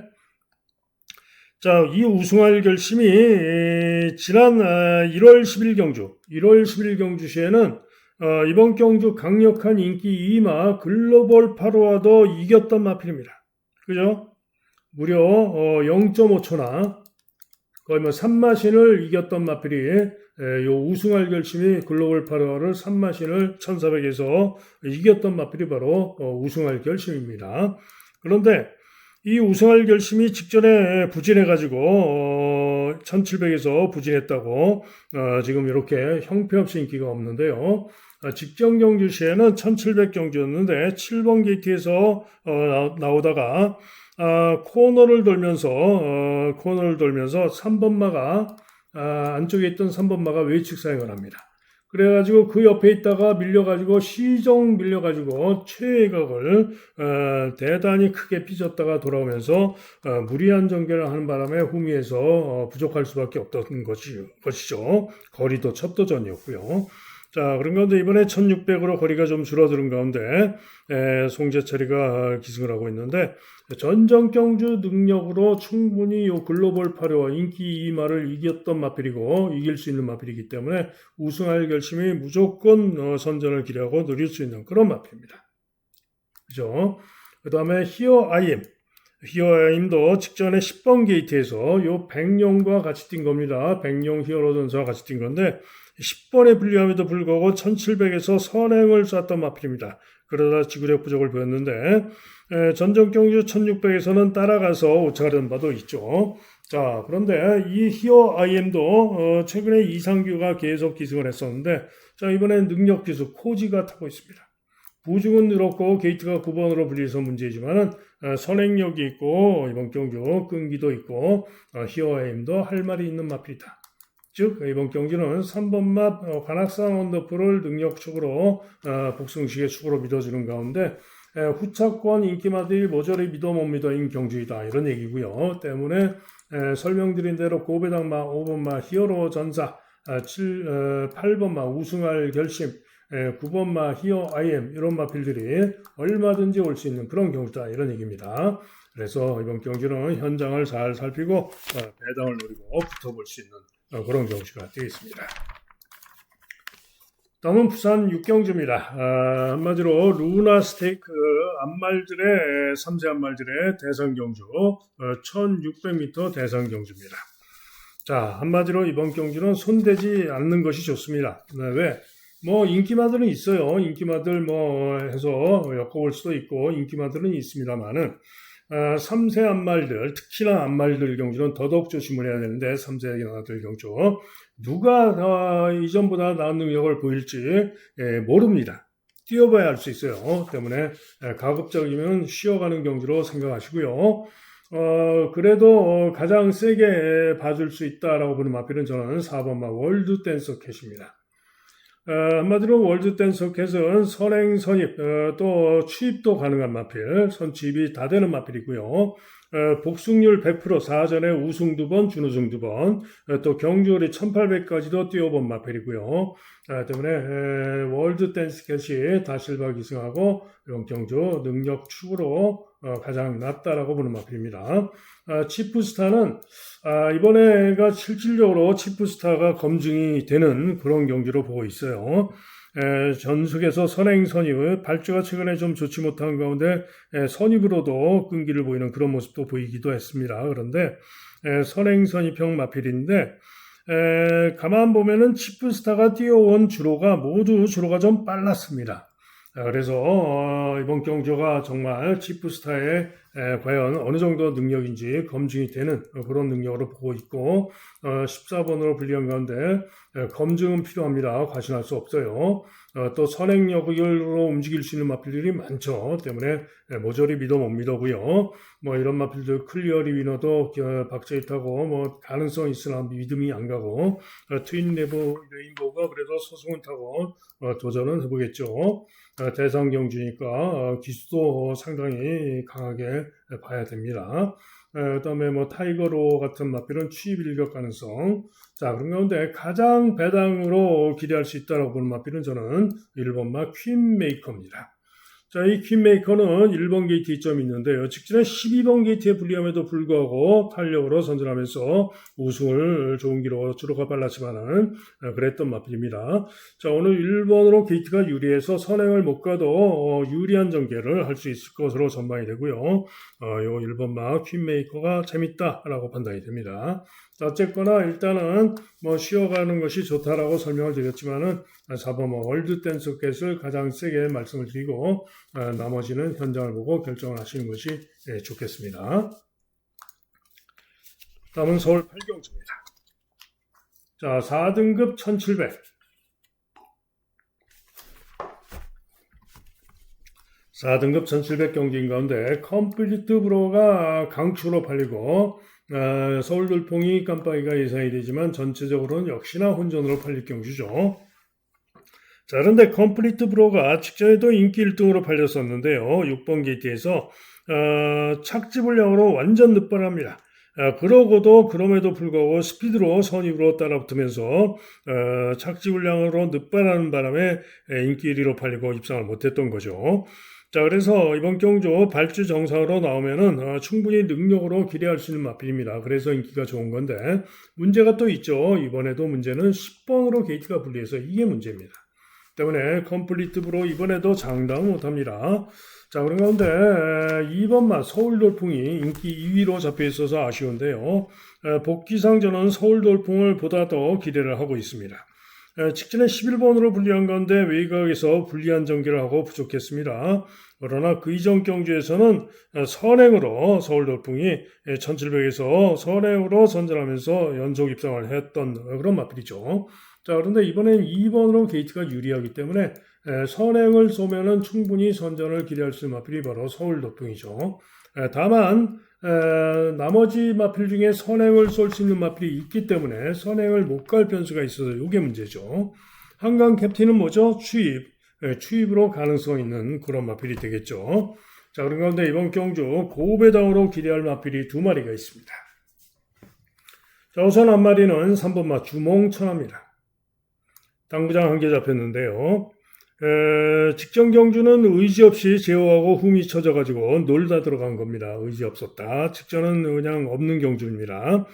자, 이 우승할 결심이 지난 1월 10일 경주, 1월 10일 경주 시에는 이번 경주 강력한 인기 2마 글로벌 8호와도 이겼던 마필입니다. 그죠? 무려 0.5초나 거의 뭐 3마신을 이겼던 마필이 요 우승할 결심이 글로벌 8호를 3마신을 1400에서 이겼던 마필이 바로 우승할 결심입니다. 그런데 이 우승할 결심이 직전에 부진해가지고 1700에서 부진했다고 지금 이렇게 형편없이 인기가 없는데요. 직전 경주 시에는 1700 경주였는데 7번 게이트에서 나오다가 코너를 돌면서 3번마가 안쪽에 있던 3번마가 외측 사용을 합니다. 그래가지고 그 옆에 있다가 밀려가지고 시종 밀려가지고 최외곽을 대단히 크게 삐졌다가 돌아오면서 무리한 전개를 하는 바람에 후미에서 부족할 수밖에 없던 것이죠. 거리도 첩도전이었고요. 자, 그런 가운데 이번에 1600으로 거리가 좀 줄어드는 가운데 송재철이가 기승을 하고 있는데 전정 경주 능력으로 충분히 요 글로벌 8호와 인기 2마를 이겼던 마필이고 이길 수 있는 마필이기 때문에 우승할 결심이 무조건 선전을 기대하고 누릴 수 있는 그런 마필입니다. 그죠? 그 다음에 히어 아이엠. 히어 아이엠도 직전에 10번 게이트에서 요 백룡과 같이 뛴 겁니다. 백룡 히어로 전사와 같이 뛴 건데 10번에 불리함에도 불구하고 1700에서 선행을 쐈던 마필입니다. 그러다 지구력 부족을 보였는데 전정 경주 1600에서는 따라가서 오차하는 바도 있죠. 자, 그런데 이 히어 아이엠도 최근에 이상규가 계속 기승을 했었는데 자, 이번엔 능력 기수 코지가 타고 있습니다. 부중은 늘었고 게이트가 9번으로 불려서 문제이지만은 선행력이 있고 이번 경주 끈기도 있고 히어 아이엠도 할 말이 있는 마필이다. 즉 이번 경기는 3번마 관악산 원더풀을 능력축으로 복승식의 축으로 믿어주는 가운데 후차권 인기마들이 모조리 믿어 못 믿어인 경주이다 이런 얘기고요. 때문에 설명드린 대로 고배당마 5번마 히어로 전사 8번마 우승할 결심 9번마 히어 아이엠 이런 마필들이 얼마든지 올 수 있는 그런 경주다 이런 얘기입니다. 그래서 이번 경주는 현장을 잘 살피고 배당을 노리고 붙어볼 수 있는 그런 경주가 되겠습니다. 다음은 부산 6경주입니다. 한마디로 루나 스테이크 암말들의 3세 암말들의 대상 경주 1600m 대상 경주입니다. 자, 한마디로 이번 경주는 손대지 않는 것이 좋습니다. 왜? 뭐 인기마들은 있어요. 인기마들 뭐 해서 엮어볼 수도 있고 인기마들은 있습니다만은 3세 암말들, 특히나 암말들 경주는 더더욱 조심을 해야 되는데 3세 암말들 경주 누가 이전보다 나은 능력을 보일지 모릅니다. 뛰어봐야 알 수 있어요. 때문에 가급적이면 쉬어가는 경주로 생각하시고요. 그래도 가장 세게 봐줄 수 있다라고 보는 마필은 저는 4번마 월드 댄서 캣입니다. 한마디로 월드 댄서 캣은 선행, 선입, 또 취입도 가능한 마필, 선취입이 다 되는 마필이고요. 복승률 100%, 사전에 우승 2번, 준우승 2번, 또 경주거리 1800까지도 뛰어본 마필이고요. 때문에 월드 댄스 캣이 다실바 기승하고 이번 경주 능력 축으로 가장 낫다라고 보는 마필입니다. 치프스타는 이번에가 실질적으로 치프스타가 검증이 되는 그런 경기로 보고 있어요. 전속에서 선행 선입, 발주가 최근에 좀 좋지 못한 가운데 선입으로도 끈기를 보이는 그런 모습도 보이기도 했습니다. 그런데 선행 선입형 마필인데 가만 보면은 치프스타가 뛰어온 주로가 좀 빨랐습니다. 그래서 이번 경주가 정말 치프스타의 과연 어느 정도 능력인지 검증이 되는 그런 능력으로 보고 있고 14번으로 불리한 가운데 검증은 필요합니다. 과신할 수 없어요. 또 선행력으로 움직일 수 있는 마필들이 많죠. 때문에 모조리 믿어 못 믿어고요. 뭐 이런 마필들 클리어리 위너도 박제이 타고 뭐 가능성 있으나 믿음이 안 가고 트윈 레인보우가 그래도 소송을 타고 도전은 해보겠죠. 대상 경주니까 기수도 상당히 강하게 봐야 됩니다. 그다음에 뭐 타이거로 같은 마필은 취입 일격 가능성. 자, 그런 가운데 가장 배당으로 기대할 수 있다고 보는 마필은 저는 1번마 퀸메이커입니다. 자, 이 퀸메이커는 1번 게이트 이점이 있는데요. 직전에 12번 게이트에 불리함에도 불구하고 탄력으로 선전하면서 우승을 좋은 기록으로 주로가 빨랐지만은 그랬던 마필입니다. 자, 오늘 1번으로 게이트가 유리해서 선행을 못 가도 유리한 전개를 할 수 있을 것으로 전망이 되고요. 요 1번 막 퀸메이커가 재밌다라고 판단이 됩니다. 어쨌거나 일단은 뭐 쉬어가는 것이 좋다라고 설명을 드렸지만은 4번 월드 댄스 겟을 가장 세게 말씀을 드리고 나머지는 현장을 보고 결정을 하시는 것이 좋겠습니다. 다음은 서울 8경주입니다. 자, 4등급 1700. 4등급 1700 경기인 가운데 컴플리트 브로가 강추로 팔리고 서울 돌풍이 깜빡이가 예상이 되지만 전체적으로는 역시나 혼전으로 팔릴 경주죠. 자, 그런데 컴플리트 브로가 직전에도 인기 1등으로 팔렸었는데요. 6번 게이트에서 착지 불량으로 완전 늑발합니다. 그럼에도 불구하고 스피드로 선입으로 따라붙으면서 착지 불량으로 늑발하는 바람에 인기 1위로 팔리고 입상을 못했던 거죠. 자, 그래서 이번 경주 발주 정상으로 나오면은 충분히 능력으로 기대할 수 있는 마필입니다. 그래서 인기가 좋은 건데 문제가 또 있죠. 이번에도 문제는 10번으로 게이트가 불리해서 이게 문제입니다. 때문에 컴플리트 브로 이번에도 장담 못합니다. 자, 그런 가운데 2번만 서울 돌풍이 인기 2위로 잡혀 있어서 아쉬운데요. 복귀상 저는 서울 돌풍을 보다 더 기대를 하고 있습니다. 직전에 11번으로 불리한 가운데 외곽에서 불리한 전개를 하고 부족했습니다. 그러나 그 이전 경주에서는 선행으로 서울 돌풍이 1700에서 선행으로 선전하면서 연속 입상을 했던 그런 마필이죠. 자, 그런데 이번엔 2번으로 게이트가 유리하기 때문에 선행을 쏘면은 충분히 선전을 기대할 수 있는 마필이 바로 서울 돌풍이죠. 다만 나머지 마필 중에 선행을 쏠 수 있는 마필이 있기 때문에 선행을 못 갈 변수가 있어서 이게 문제죠. 한강 캡틴은 뭐죠? 추입으로 가능성 있는 그런 마필이 되겠죠. 자, 그런 가운데 이번 경주 고배당으로 기대할 마필이 2마리가 있습니다. 자, 우선 한 마리는 3번 마 주몽천합니다. 당구장 한 개 잡혔는데요. 직전 경주는 의지 없이 제어하고 흠이 쳐져가지고 놀다 들어간 겁니다. 의지 없었다. 직전은 그냥 없는 경주입니다.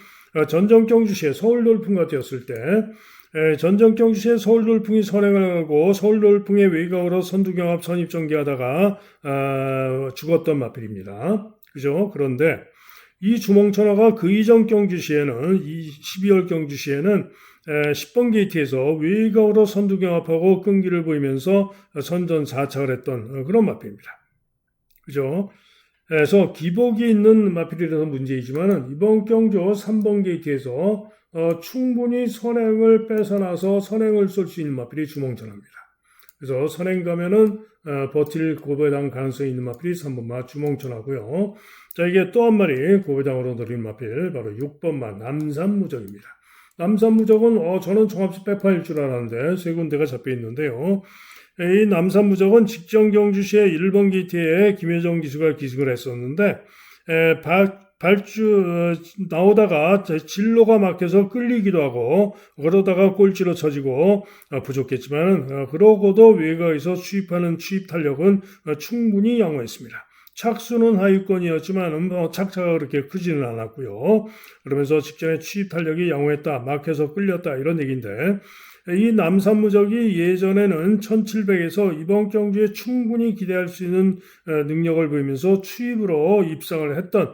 전전 경주 시에 서울 돌풍과 되었을 때 전전 경주 시에 서울 돌풍이 선행을 하고 서울 돌풍의 외곽으로 선두경합 선입 전개하다가 죽었던 마필입니다. 그죠? 그런데 이 주몽천하가 그 이전 경주 시에는 이 12월 경주 시에는 10번 게이트에서 외곽으로 선두경합하고 끈기를 보이면서 선전 4착을 했던 그런 마필입니다. 그죠? 그래서 기복이 있는 마필이라서 문제이지만은 이번 경주 3번 게이트에서 충분히 선행을 뺏어나서 선행을 쏠 수 있는 마필이 주몽천합니다. 그래서 선행 가면은 버틸 고배당 가능성이 있는 마필이 3번마 주몽천하고요. 자, 이게 또 한 마리 고배당으로 노린 마필 바로 6번마 남산무적입니다. 남산무적은 저는 종합식 백파일 줄 알았는데 세 군데가 잡혀 있는데요. 이 남산무적은 직전 경주 시에 1번 게이트에 김혜정 기수가 기승을 했었는데 발주 나오다가 진로가 막혀서 끌리기도 하고 그러다가 꼴찌로 쳐지고 부족했지만 그러고도 외곽에서 추입하는 추입 탄력은 충분히 양호했습니다. 착수는 하위권이었지만 착차가 그렇게 크지는 않았고요. 그러면서 직전에 추입 탄력이 양호했다, 막혀서 끌렸다 이런 얘기인데 이 남산무적이 예전에는 1700에서 이번 경주에 충분히 기대할 수 있는 능력을 보이면서 추입으로 입상을 했던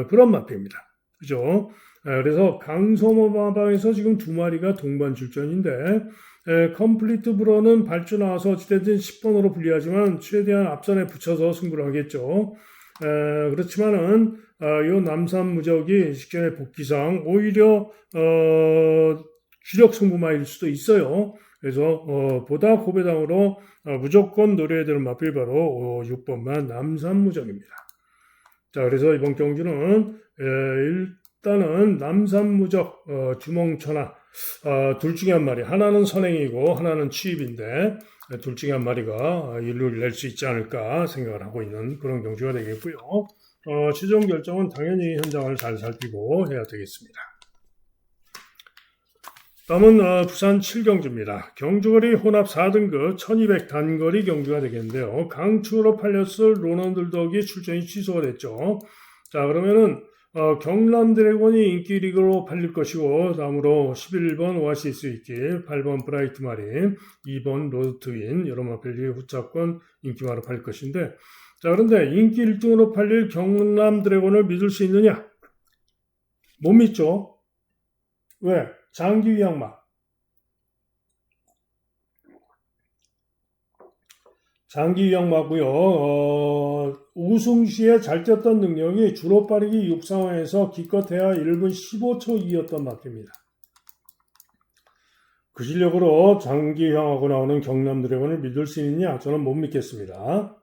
그런 마필입니다. 그죠? 그래서 강소모마방에서 지금 2마리가 동반 출전인데 컴플리트 브로는 발주 나와서 어찌됐든 10번으로 불리하지만 최대한 앞선에 붙여서 승부를 하겠죠. 그렇지만은 이 남산무적이 직전에 복귀상 오히려 주력 승부마일 수도 있어요. 그래서 보다 고배당으로 무조건 노려야 되는 마필 바로 6번만 남산무적입니다. 자, 그래서 이번 경주는 일단은 남산무적, 주몽천하 둘 중에 한 마리, 하나는 선행이고 하나는 추입인데 둘 중에 한 마리가 일루를 낼 수 있지 않을까 생각을 하고 있는 그런 경주가 되겠고요. 최종 결정은 당연히 현장을 잘 살피고 해야 되겠습니다. 다음은 부산 7경주입니다. 경주거리 혼합 4등급 1200 단거리 경주가 되겠는데요. 강추로 팔렸을 로넌들덕이 출전이 취소가 됐죠. 자, 그러면은 경남 드래곤이 인기 리그로 팔릴 것이고, 다음으로 11번 오아시스 위키, 8번 브라이트 마린, 2번 로드 트윈, 여러 마필리 후차권 인기마로 팔릴 것인데, 자, 그런데 인기 1등으로 팔릴 경남 드래곤을 믿을 수 있느냐? 못 믿죠. 왜? 장기 위양막. 장기 위양마고요. 우승 시에 잘 뛰었던 능력이 주로 빠르기 6상황에서 기껏해야 1분 15초 2였던 마크입니다. 그 실력으로 장기 위양하고 나오는 경남 드래곤을 믿을 수 있느냐? 저는 못 믿겠습니다.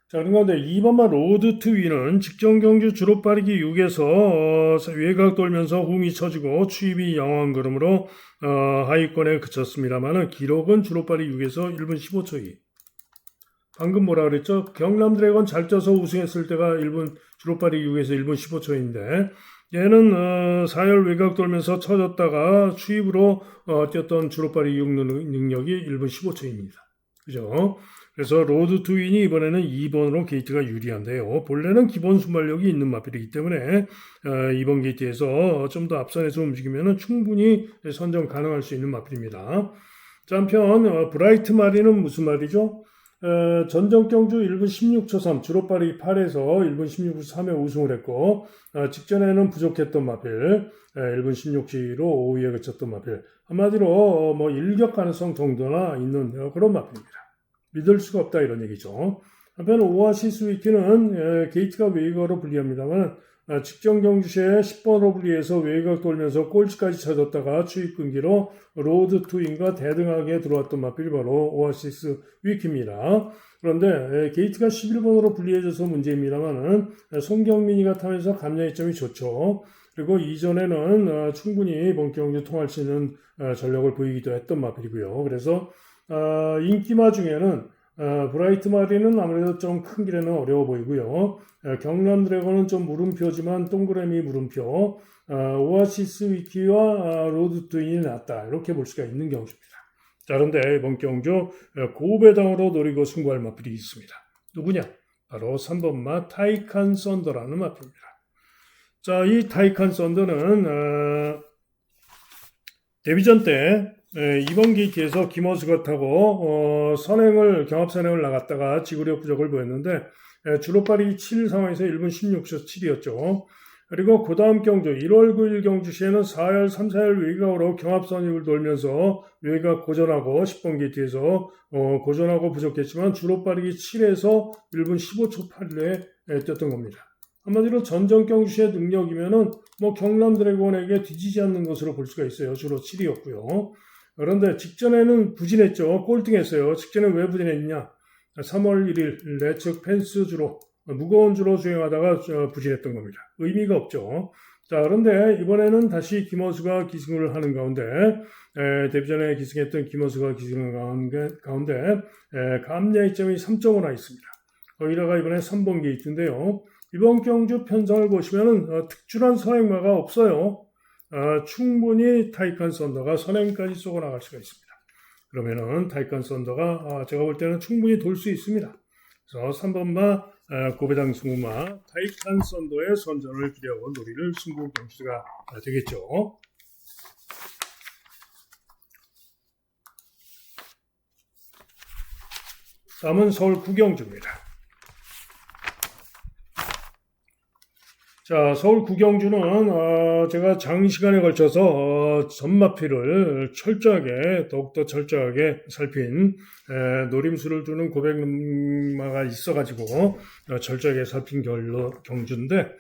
자, 그런데 2번마 로드 투 위는 직전 경주 주로 빠르기 6에서 외곽 돌면서 홈이 쳐지고 추입이 영한 걸음으로 하위권에 그쳤습니다만은 기록은 주로 빠르기 6에서 1분 15초 2. 방금 뭐라 그랬죠? 경남 드래곤 잘 뛰어서 우승했을 때가 1분 주로 빠르기 6에서 1분 15초인데 얘는 4열 외곽 돌면서 쳐졌다가 추입으로 뛰었던 주로 빠르기 6 능력이 1분 15초입니다. 그죠? 그래서 로드 투윈이 이번에는 2번으로 게이트가 유리한데요. 본래는 기본 순발력이 있는 마필이기 때문에 2번 게이트에서 좀 더 앞선에서 움직이면 충분히 선정 가능할 수 있는 마필입니다. 자, 한편 브라이트 마리는 무슨 말이죠? 전전 경주 1분 16초 3 주로 빠르기 8에서 1분 16초 3에 우승을 했고 직전에는 부족했던 마필 1분 16초로 5위에 그쳤던 마필 한마디로 뭐 일격 가능성 정도나 있는 그런 마필입니다. 믿을 수가 없다 이런 얘기죠. 한편 오아시스 위키는 게이트가 외곽으로 불리합니다만 직전 경주시에 10번으로 불리해서 외곽 돌면서 꼴찌까지 찾았다가 추입 끊기로 로드 투인과 대등하게 들어왔던 마필이 바로 오아시스 위키입니다. 그런데 게이트가 11번으로 불리해져서 문제입니다만 송경민이가 타면서 감량이점이 좋죠. 그리고 이전에는 충분히 이번 경주 통할 수 있는 전력을 보이기도 했던 마필이고요. 그래서 인기마 중에는 브라이트 마리는 아무래도 좀 큰 길에는 어려워 보이고요. 경남 드래곤은 좀 물음표지만 동그라미 물음표, 오아시스 위키와 로드 트윈이 낫다 이렇게 볼 수가 있는 경주입니다. 자, 그런데 이번 경주 고배당으로 노리고 승부할 마필이 있습니다. 누구냐? 바로 3번마 타이칸 썬더라는 마필입니다. 자, 이 타이칸 썬더는 데뷔전 때 이번 게이트에서 김어수가 타고 경합 선행을 나갔다가 지구력 부족을 보였는데 주로 빠르기 7 상황에서 1분 16초 7이었죠. 그리고 그 다음 경주 1월 9일 경주 시에는 4열 3, 4열 외곽으로 경합 선입을 돌면서 외곽 고전하고 10번 게이트에서 고전하고 부족했지만 주로 빠르기 7에서 1분 15초 8에 뛰었던 겁니다. 한마디로 전전 경주시의 능력이면은 뭐 경남 드래곤에게 뒤지지 않는 것으로 볼 수가 있어요. 주로 7이었고요. 그런데 직전에는 부진했죠. 꼴등했어요. 직전에 왜 부진했냐? 3월 1일 내측 펜스 주로 무거운 주로 주행하다가 부진했던 겁니다. 의미가 없죠. 자, 그런데 이번에는 다시 김어수가 기승을 하는 가운데 데뷔전에 기승했던 김어수가 기승을 가운데 감량이점이 3.5나 있습니다. 거기다가 이번에 3번 게이트인데요. 이번 경주 편성을 보시면은 특출한 선행마가 없어요. 충분히 타이칸 썬더가 선행까지 쏘고 나갈 수가 있습니다. 그러면은 타이칸 썬더가 제가 볼 때는 충분히 돌 수 있습니다. 그래서 3번마 고배당 승부마 타이칸 썬더의 선전을 기대하고 노리를 승부 경주가 되겠죠. 다음은 서울 구경주입니다. 자, 서울 구경주는 제가 장시간에 걸쳐서 전마필을 더욱더 철저하게 살핀 노림수를 두는 고백마가 있어가지고 철저하게 살핀 경주인데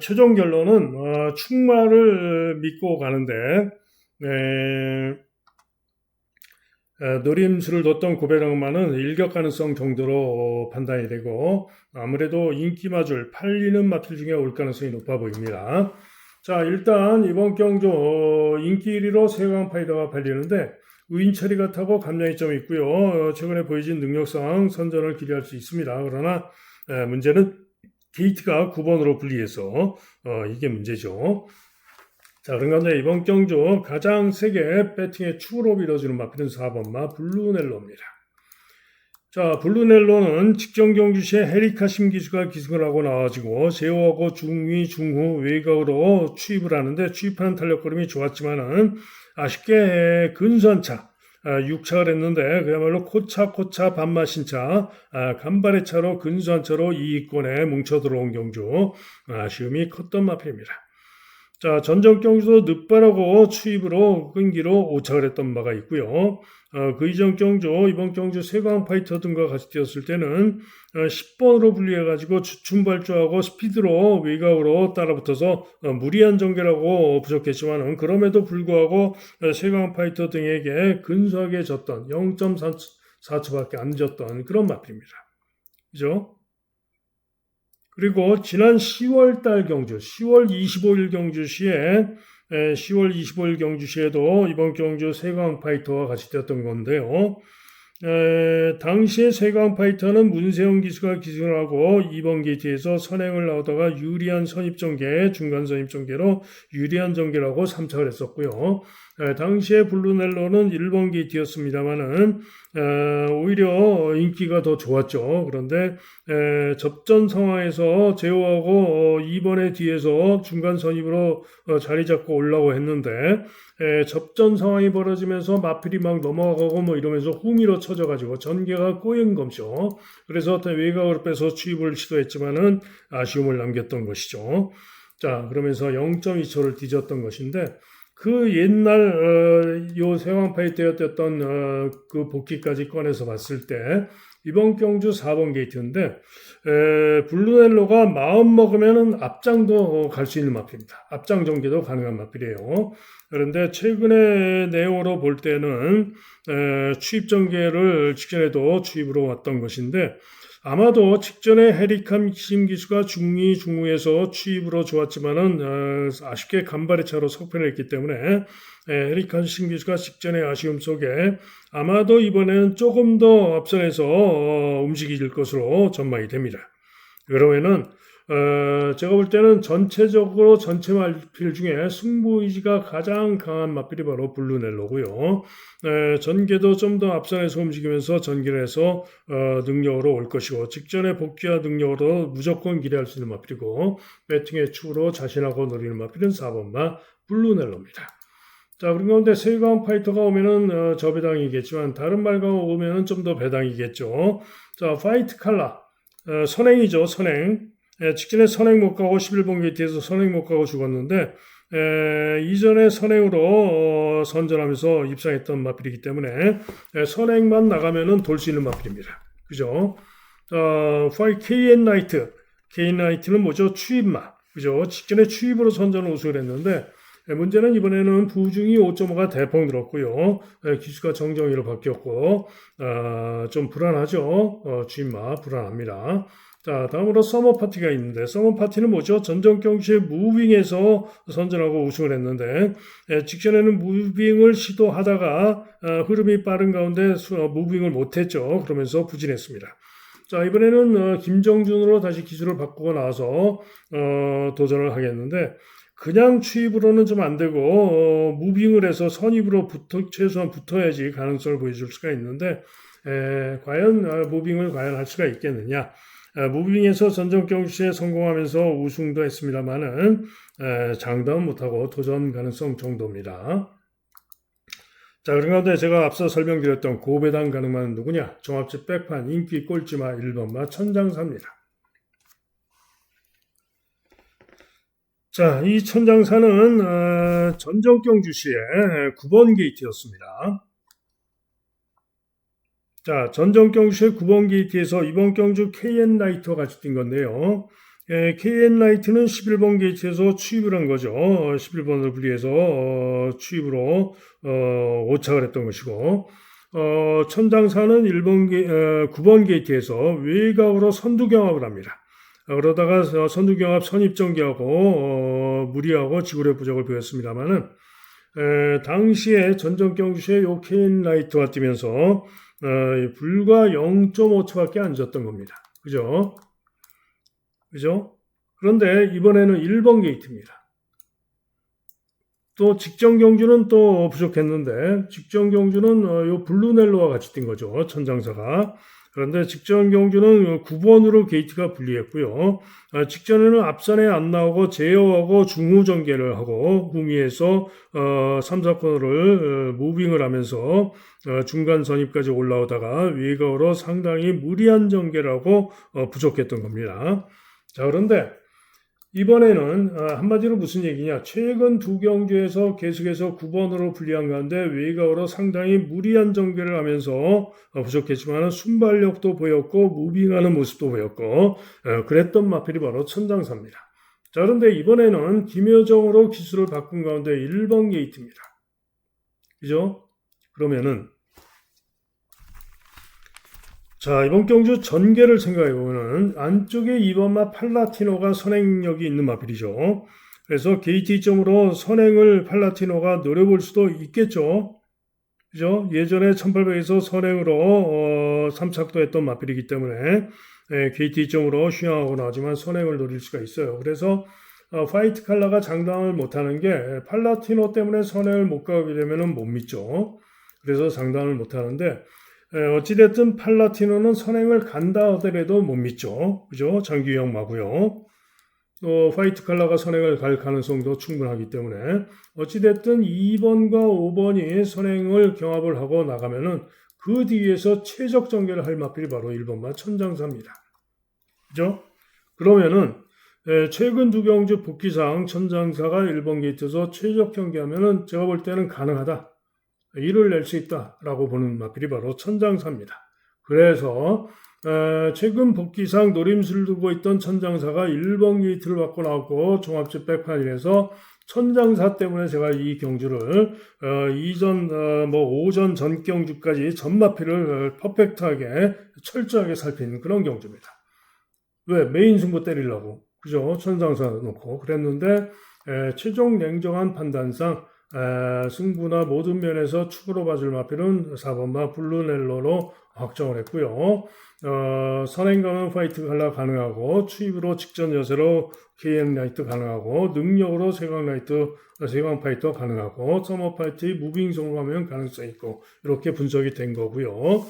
최종 결론은 충마를 믿고 가는데 노림수를 뒀던 고배당마는 일격 가능성 정도로 판단이 되고 아무래도 인기마줄 팔리는 마필 중에 올 가능성이 높아 보입니다. 자, 일단 이번 경주 인기 1위로 세강파이더가 팔리는데 우인철이가 타고 감량이점이 있고요. 최근에 보여진 능력상 선전을 기대할 수 있습니다. 그러나 문제는 게이트가 9번으로 분리해서 이게 문제죠. 자, 그런가 이번 경주 가장 세게 배팅의 축으로 밀어주는 마필은 4번마 블루넬로입니다. 자, 블루넬로는 직전 경주 시에 헤리카심 기수가 기승을 하고 나와지고 제어하고 중위, 중후, 외곽으로 취입을 하는데 취입하는 탄력거림이 좋았지만은 아쉽게 근수한 차, 6차를 했는데 그야말로 코차 반마신 차, 간발의 차로 근수한 차로 2위권에 뭉쳐 들어온 경주, 아쉬움이 컸던 마필입니다. 자, 전전 경주도 늦바라고 추입으로 끈기로 오착을 했던 바가 있고요. 그 이전 경주, 이번 경주 세광 파이터 등과 같이 뛰었을 때는 10번으로 분리해가지고 주춤발주하고 스피드로 외곽으로 따라붙어서 무리한 전개라고 부족했지만은 그럼에도 불구하고 세광 파이터 등에게 근소하게 졌던 0.4초밖에 안 졌던 그런 마필입니다. 그죠? 그리고 지난 10월 달 경주, 10월 25일 경주 시에 10월 25일 경주 시에도 이번 경주 세광 파이터와 같이 뛰었던 건데요. 당시에 세광 파이터는 문세영 기수가 기승을 하고 2번 게이트에서 선행을 나오다가 유리한 선입전개, 중간 선입전개로 유리한 전개라고 3착을 했었고요. 당시에 블루넬로는 1번 게이트였습니다만은 오히려 인기가 더 좋았죠. 그런데 접전 상황에서 제어하고 2번의 뒤에서 중간 선입으로 자리 잡고 올라고 했는데 접전 상황이 벌어지면서 마필이 막 넘어가고 뭐 이러면서 후미로 쳐져가지고 전개가 꼬인 검쇼. 그래서 외곽으로 빼서 취입을 시도했지만은 아쉬움을 남겼던 것이죠. 자, 그러면서 0.2초를 뒤졌던 것인데 그 옛날 요 세왕파이 때였던 그 복귀까지 꺼내서 봤을 때 이번 경주 4번 게이트인데 블루넬로가 마음 먹으면은 앞장도 갈 수 있는 마필입니다. 앞장 전개도 가능한 마필이에요. 그런데 최근의 내용으로 볼 때는 취입 전개를 직전에도 취입으로 왔던 것인데 아마도 직전에 헤리카심 기수가 중위, 중후에서 취입으로 좋았지만은 아쉽게 간발의 차로 석패를 했기 때문에 헤리카심 기수가 직전의 아쉬움 속에 아마도 이번에는 조금 더 앞선에서 움직일 것으로 전망이 됩니다. 그러면은 제가 볼 때는 전체적으로 전체 마필 중에 승부의지가 가장 강한 마필이 바로 블루넬로고요. 전개도 좀 더 앞선에서 움직이면서 전개를 해서 능력으로 올 것이고 직전에 복귀와 능력으로 무조건 기대할 수 있는 마필이고 배팅의 축으로 자신하고 노리는 마필은 4번마 블루넬로입니다. 자, 그런 가운데 세광 파이터가 오면은 저 배당이겠지만 다른 말과 오면은 좀 더 배당이겠죠. 자, 파이트 칼라 선행이죠, 선행. 직전에 선행 못 가고 11번 게이트에서 선행 못 가고 죽었는데 이전에 선행으로 선전하면서 입상했던 마필이기 때문에 선행만 나가면은 돌 수 있는 마필입니다. 그죠? KN 나이트. KN 나이트는 뭐죠? 취입마. 그죠? 직전에 취입으로 선전을 우승을 했는데 문제는 이번에는 부중이 5.5가 대폭 늘었고요. 기수가 정정위로 바뀌었고 좀 불안하죠. 취입마 불안합니다. 자, 다음으로 서머 파티가 있는데 서머 파티는 뭐죠? 전전 경주에 무빙에서 선전하고 우승을 했는데 직전에는 무빙을 시도하다가 흐름이 빠른 가운데 무빙을 못했죠. 그러면서 부진했습니다. 자, 이번에는 김정준으로 다시 기술을 바꾸고 나서 도전을 하겠는데 그냥 취입으로는 좀 안 되고 무빙을 해서 선입으로 최소한 붙어야지 가능성을 보여줄 수가 있는데 과연 무빙을 과연 할 수가 있겠느냐? 무빙에서 전전 경주에 성공하면서 우승도 했습니다만은 장담은 못하고 도전 가능성 정도입니다. 자, 그런 가운데 제가 앞서 설명드렸던 고배당 가능한 누구냐? 종합집 백판 인기 꼴찌마 1번마 천장사입니다. 자, 이 천장사는 전전 경주시에 9번 게이트였습니다. 자, 전전 경주시의 9번 게이트에서 이번 경주 KN 라이트와 같이 뛴 건데요. KN 라이트는 11번 게이트에서 취입을 한 거죠. 11번을 분리해서 취입으로 오착을 했던 것이고 천장사는 9번 게이트에서 외곽으로 선두경합을 합니다. 그러다가 선두경합 선입전개하고 무리하고 지구력 부족을 보였습니다만은 당시에 전전 경주시에 요 KN 라이트와 뛰면서 불과 0.5초밖에 안 졌던 겁니다. 그죠? 그죠? 그런데 이번에는 1번 게이트입니다. 또 직전 경주는 또 부족했는데 직전 경주는 요 블루넬로와 같이 뛴 거죠. 천장사가. 그런데 직전 경주는 9번으로 게이트가 불리했고요. 직전에는 앞선에 안 나오고 제어하고 중후 전개를 하고 후미에서 3, 4코너를 무빙을 하면서 중간 선입까지 올라오다가 외곽으로 상당히 무리한 전개를 하고 부족했던 겁니다. 자, 그런데 이번에는 한마디로 무슨 얘기냐. 최근 두 경주에서 계속해서 9번으로 불리한 가운데 외곽으로 상당히 무리한 전개를 하면서 부족했지만 순발력도 보였고 무빙하는 모습도 보였고 그랬던 마필이 바로 천장사입니다. 자, 그런데 이번에는 김여정으로 기술을 바꾼 가운데 1번 게이트입니다. 그죠? 그러면은 자, 이번 경주 전개를 생각해 보면은 안쪽에 2번마 팔라티노가 선행력이 있는 마필이죠. 그래서 게이트 2점으로 선행을 팔라티노가 노려볼 수도 있겠죠. 그죠? 예전에 1800에서 선행으로 3착도 했던 마필이기 때문에 게이트 2점으로 휘황하고 나오지만 선행을 노릴 수가 있어요. 그래서 화이트 칼라가 장담을 못하는 게 팔라티노 때문에 선행을 못 가게 되면은 못 믿죠. 그래서 장담을 못하는데 어찌됐든 팔라티노는 선행을 간다 하더라도 못 믿죠. 그죠? 장기영 마고요. 화이트 칼라가 선행을 갈 가능성도 충분하기 때문에 어찌됐든 2번과 5번이 선행을 경합을 하고 나가면은 그 뒤에서 최적 전개를 할 마필이 바로 1번마 천장사입니다. 그죠? 그러면은 최근 두 경주 복귀상 천장사가 1번 게이트에서 최적 경기하면은 제가 볼 때는 가능하다. 일을 낼 수 있다라고 보는 마필이 바로 천장사입니다. 그래서 최근 복귀상 노림수를 두고 있던 천장사가 1번 게이트를 받고 나왔고 종합제 백판일에서 천장사 때문에 제가 이 경주를 오전 전 경주까지 전 마필을 퍼펙트하게 철저하게 살핀 그런 경주입니다. 왜? 메인 승부 때리려고. 그죠? 천장사 놓고 그랬는데 최종 냉정한 판단상 승부나 모든 면에서 축으로 봐줄 마필은 4번마 블루넬로로 확정을 했고요. 선행감은 화이트 칼라 가능하고 추입으로 직전 여세로 KM 라이트 가능하고 능력으로 세강 라이트, 세강 파이터 가능하고 서머 파이트의 무빙 성공하면 가능성이 있고 이렇게 분석이 된 거고요.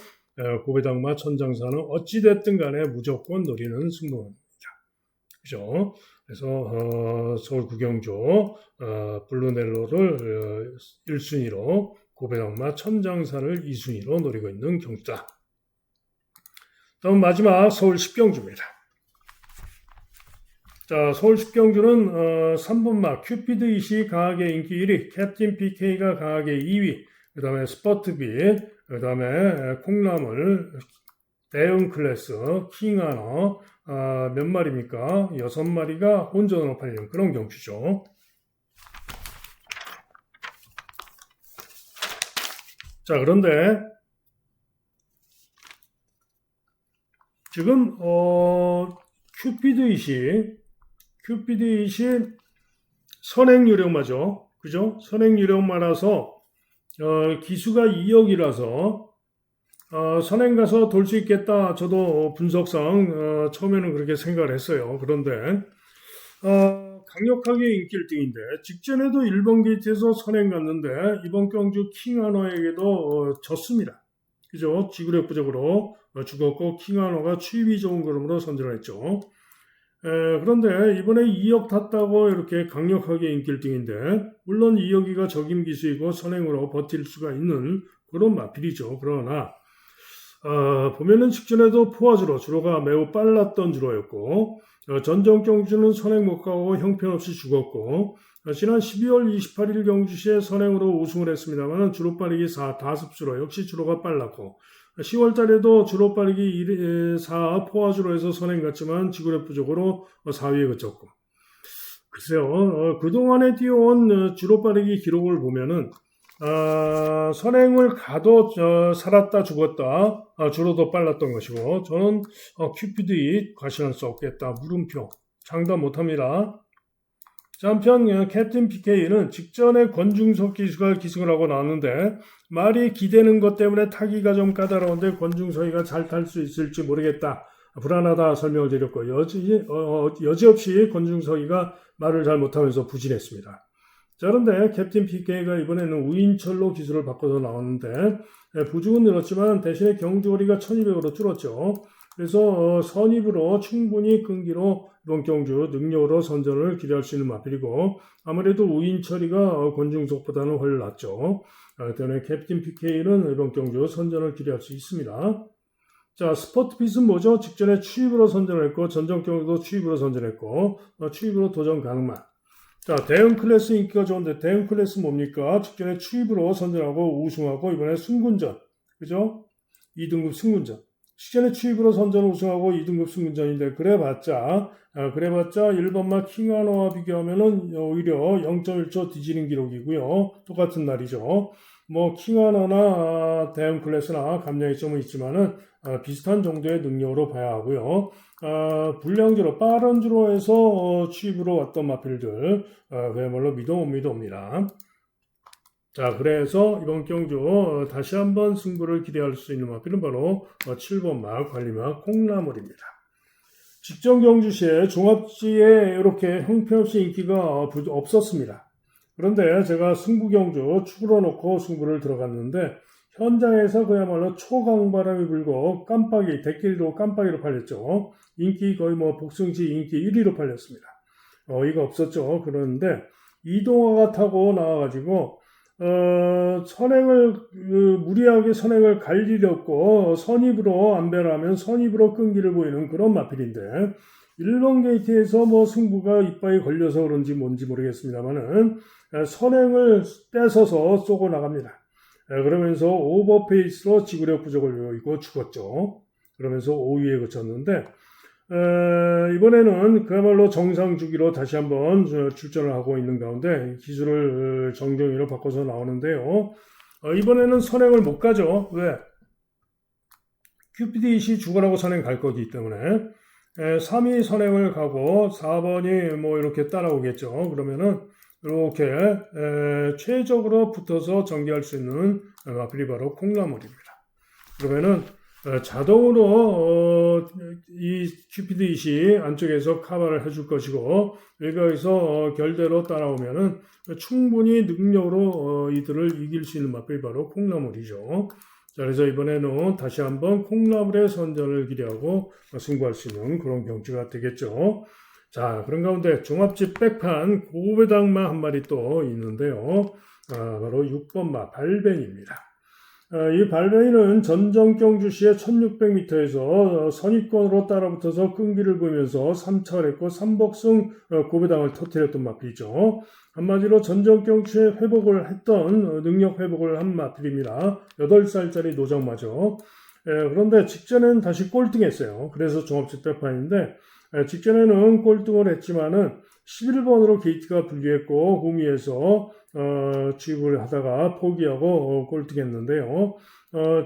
고배당마 천장사는 어찌됐든 간에 무조건 노리는 승부입니다. 그죠? 그래서 서울 구경조 블루넬로를 1순위로 고배당마 천장사를 2순위로 노리고 있는 경주다. 다음 마지막 서울 10경주입니다. 자, 서울 10경주는 3번마 큐피드 이시 강하게 인기 1위, 캡틴 PK가 강하게 2위, 그 다음에 스퍼트빗, 그 다음에 콩나물, 대형 클래스, 킹하너, 몇 마리입니까? 6마리가 혼전으로 팔리는 그런 경주죠. 자, 그런데 지금 큐피드 이시 선행 유령마죠. 그죠? 선행 유령마라서 기수가 2억이라서 선행 가서 돌 수 있겠다. 저도 분석상 처음에는 그렇게 생각을 했어요. 그런데 강력하게 인기 1등인데 직전에도 1번 게이트에서 선행 갔는데 이번 경주 킹하너에게도 졌습니다. 그죠? 지구력 부족으로 죽었고 킹하너가 추입이 좋은 걸음으로 선전을 했죠. 그런데 이번에 2억 탔다고 이렇게 강력하게 인기 1등인데 물론 2억이가 적임 기수이고 선행으로 버틸 수가 있는 그런 마필이죠. 그러나 보면은 직전에도 포화주로 주로가 매우 빨랐던 주로였고 전정 경주는 선행 못 가고 형편없이 죽었고 지난 12월 28일 경주시에 선행으로 우승을 했습니다만 주로 빠르기 4다습주로 역시 주로가 빨랐고 10월 달에도 주로 빠르기 4 포화주로 해서 선행 갔지만 지구력 부족으로 4위에 그쳤고 글쎄요 그동안에 뛰어온 주로 빠르기 기록을 보면은 선행을 가도 살았다 죽었다 주로도 빨랐던 것이고 저는 큐피드이 과신할 수 없겠다 물음표 장담 못합니다. 자, 한편 캡틴 PK는 직전에 권중석 기수가 기승을 하고 나왔는데 말이 기대는 것 때문에 타기가 좀 까다로운데 권중석이가 잘 탈 수 있을지 모르겠다 불안하다 설명을 드렸고 여지없이 권중석이가 말을 잘 못하면서 부진했습니다. 자, 그런데 캡틴 PK가 이번에는 우인철로 기술을 바꿔서 나왔는데 부중은 늘었지만 대신에 경주거리가 1200으로 줄었죠. 그래서 선입으로 충분히 끈기로 이번 경주 능력으로 선전을 기대할 수 있는 마필이고 아무래도 우인철이가 권중석보다는 훨씬 낫죠. 때문에 캡틴 PK는 이번 경주 선전을 기대할 수 있습니다. 자, 스포트핏은 뭐죠? 직전에 추입으로 선전했고 전전 경주도 추입으로 선전했고 추입으로 도전 가능만. 자, 대형 클래스 인기가 좋은데 대형 클래스 뭡니까? 직전에 추입으로 선전하고 우승하고 이번에 승군전. 그죠? 2등급 승군전. 직전에 추입으로 선전 우승하고 2등급 승군전인데 그래봤자 1번마 킹하너와 비교하면은 오히려 0.1초 뒤지는 기록이고요. 똑같은 날이죠. 뭐 킹하너나 대형 클래스나 감량이점은 있지만은 비슷한 정도의 능력으로 봐야 하고요. 불량주로 빠른 주로 해서 취입으로 왔던 마필들 그야말로 못 믿어옵니다. 자, 그래서 이번 경주 다시 한번 승부를 기대할 수 있는 마필은 바로 7번마 관리마 콩나물입니다. 직전 경주 시에 종합지에 이렇게 형편없이 인기가 없었습니다. 그런데 제가 승부 경주 축으로 놓고 승부를 들어갔는데 현장에서 그야말로 초강바람이 불고 대끼리로 깜빡이로 팔렸죠. 인기 거의 복승시 인기 1위로 팔렸습니다. 어이가 없었죠. 그런데 이동화가 타고 나와가지고 무리하게 선행을 갈 일이 없고 선입으로 안배를 하면 선입으로 끈기를 보이는 그런 마필인데 1번 게이트에서 승부가 이빠이 걸려서 그런지 뭔지 모르겠습니다만은 선행을 뺏어서 쏘고 나갑니다. 그러면서 오버페이스로 지구력 부족을 보이고 죽었죠. 그러면서 5위에 그쳤는데 이번에는 그야말로 정상 주기로 다시 한번 출전을 하고 있는 가운데 기술을 정경이로 바꿔서 나오는데요. 이번에는 선행을 못 가죠. 왜? 큐피드잇이 죽어라고 선행 갈 거기 때문에 3위 선행을 가고 4번이 이렇게 따라오겠죠. 그러면은 이렇게 최적으로 붙어서 전개할 수 있는 마필이 바로 콩나물입니다. 그러면은 자동으로 이 큐피드잇이 안쪽에서 카바를 해줄 것이고 외곽에서 결대로 따라오면은 충분히 능력으로 이들을 이길 수 있는 마필이 바로 콩나물이죠. 자, 그래서 이번에는 다시 한번 콩나물의 선전을 기대하고 승부할 수 있는 그런 경주가 되겠죠. 자, 그런 가운데 종합집 백판 고배당마 한 마리 또 있는데요. 바로 6번마 발벤입니다. 이 발벤이는 전정 경주 시에 1600m에서 선입권으로 따라붙어서 끈기를 보이면서 3차를 했고 3복승 고배당을 터뜨렸던 마필이죠. 한마디로 전정 경주에 회복을 했던 능력 회복을 한 마필입니다. 8살짜리 노장마죠. 그런데 직전에는 다시 꼴등했어요. 그래서 종합집 백판인데 직전에는 꼴등을 했지만은 11번으로 게이트가 불리했고 후미에서 취입을 하다가 포기하고 꼴등했는데요.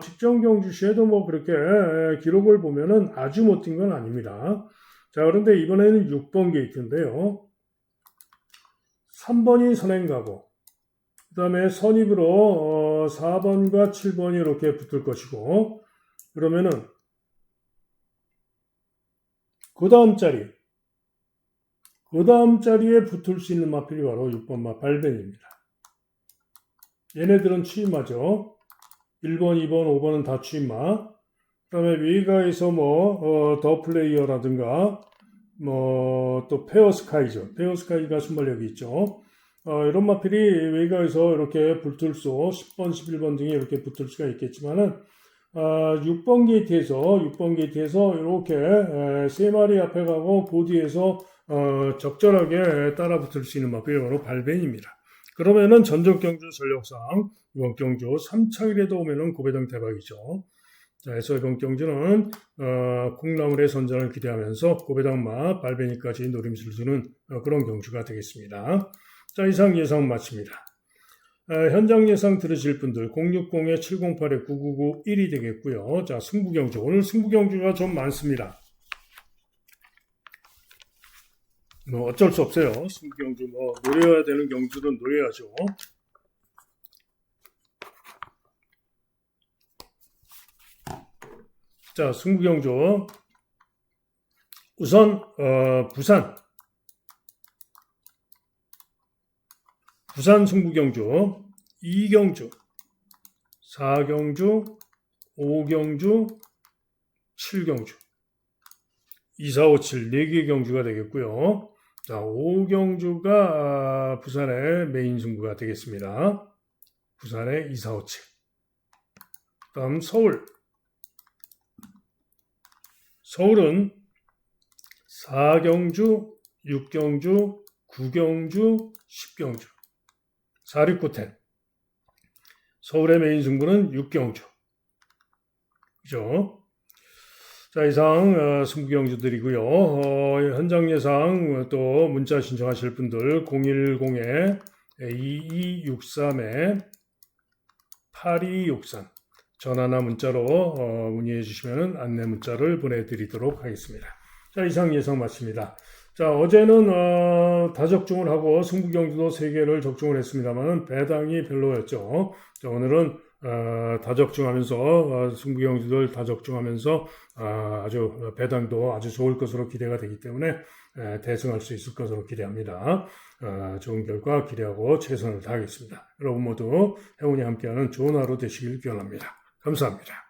직전 경주 시에도 그렇게 기록을 보면은 아주 못 뛴 건 아닙니다. 자, 그런데 이번에는 6번 게이트인데요. 3번이 선행가고 그 다음에 선입으로 4번과 7번이 이렇게 붙을 것이고 그러면은 그 다음 자리에 붙을 수 있는 마필이 바로 6번마 발벤입니다. 얘네들은 취입마죠. 1번, 2번, 5번은 다 취입마. 그 다음에 외가에서 더 플레이어라든가, 또 페어스카이죠. 페어스카이가 순발력이 있죠. 이런 마필이 외가에서 이렇게 붙을 수, 10번, 11번 등에 이렇게 붙을 수가 있겠지만은, 6번 게이트에서 이렇게 3마리 앞에 가고 그 뒤에서 적절하게 따라 붙을 수 있는 마필이 바로 발벤입니다. 그러면은 전적 경주 전력상 이번 경주 3차길에도 오면은 고배당 대박이죠. 자, 그래서 이번 경주는 콩나물의 선전을 기대하면서 고배당마 발벤이까지 노림수를 주는 그런 경주가 되겠습니다. 자, 이상 예상 마칩니다. 현장 예상 들으실 분들 060-708-9991이 되겠고요. 자, 승부경주. 오늘 승부경주가 좀 많습니다. 어쩔 수 없어요. 승부경주 노려야 되는 경주는 노려야죠. 자, 승부경주. 우선 부산 부산 승부경주 2경주, 4경주, 5경주, 7경주, 2, 4, 5, 7 4개의 경주가 되겠고요. 자, 5경주가 부산의 메인 승부가 되겠습니다. 부산의 2, 4, 5, 7. 다음 서울. 서울은 4경주, 6경주, 9경주, 10경주. 4, 6, 9, 10. 서울의 메인 승부는 6경주. 그죠? 자, 이상 승부경주들이고요. 현장 예상 또 문자 신청하실 분들 010-2263-8263 전화나 문자로 문의해 주시면 안내 문자를 보내드리도록 하겠습니다. 자, 이상 예상 마칩니다. 자, 어제는 다적중을 하고 승부경주도 3개를 적중을 했습니다만 배당이 별로였죠. 자, 오늘은 다적중하면서 승부경주들 다적중하면서 아주 배당도 아주 좋을 것으로 기대가 되기 때문에 대승할 수 있을 것으로 기대합니다. 좋은 결과 기대하고 최선을 다하겠습니다. 여러분 모두 행운이 함께하는 좋은 하루 되시길 기원합니다. 감사합니다.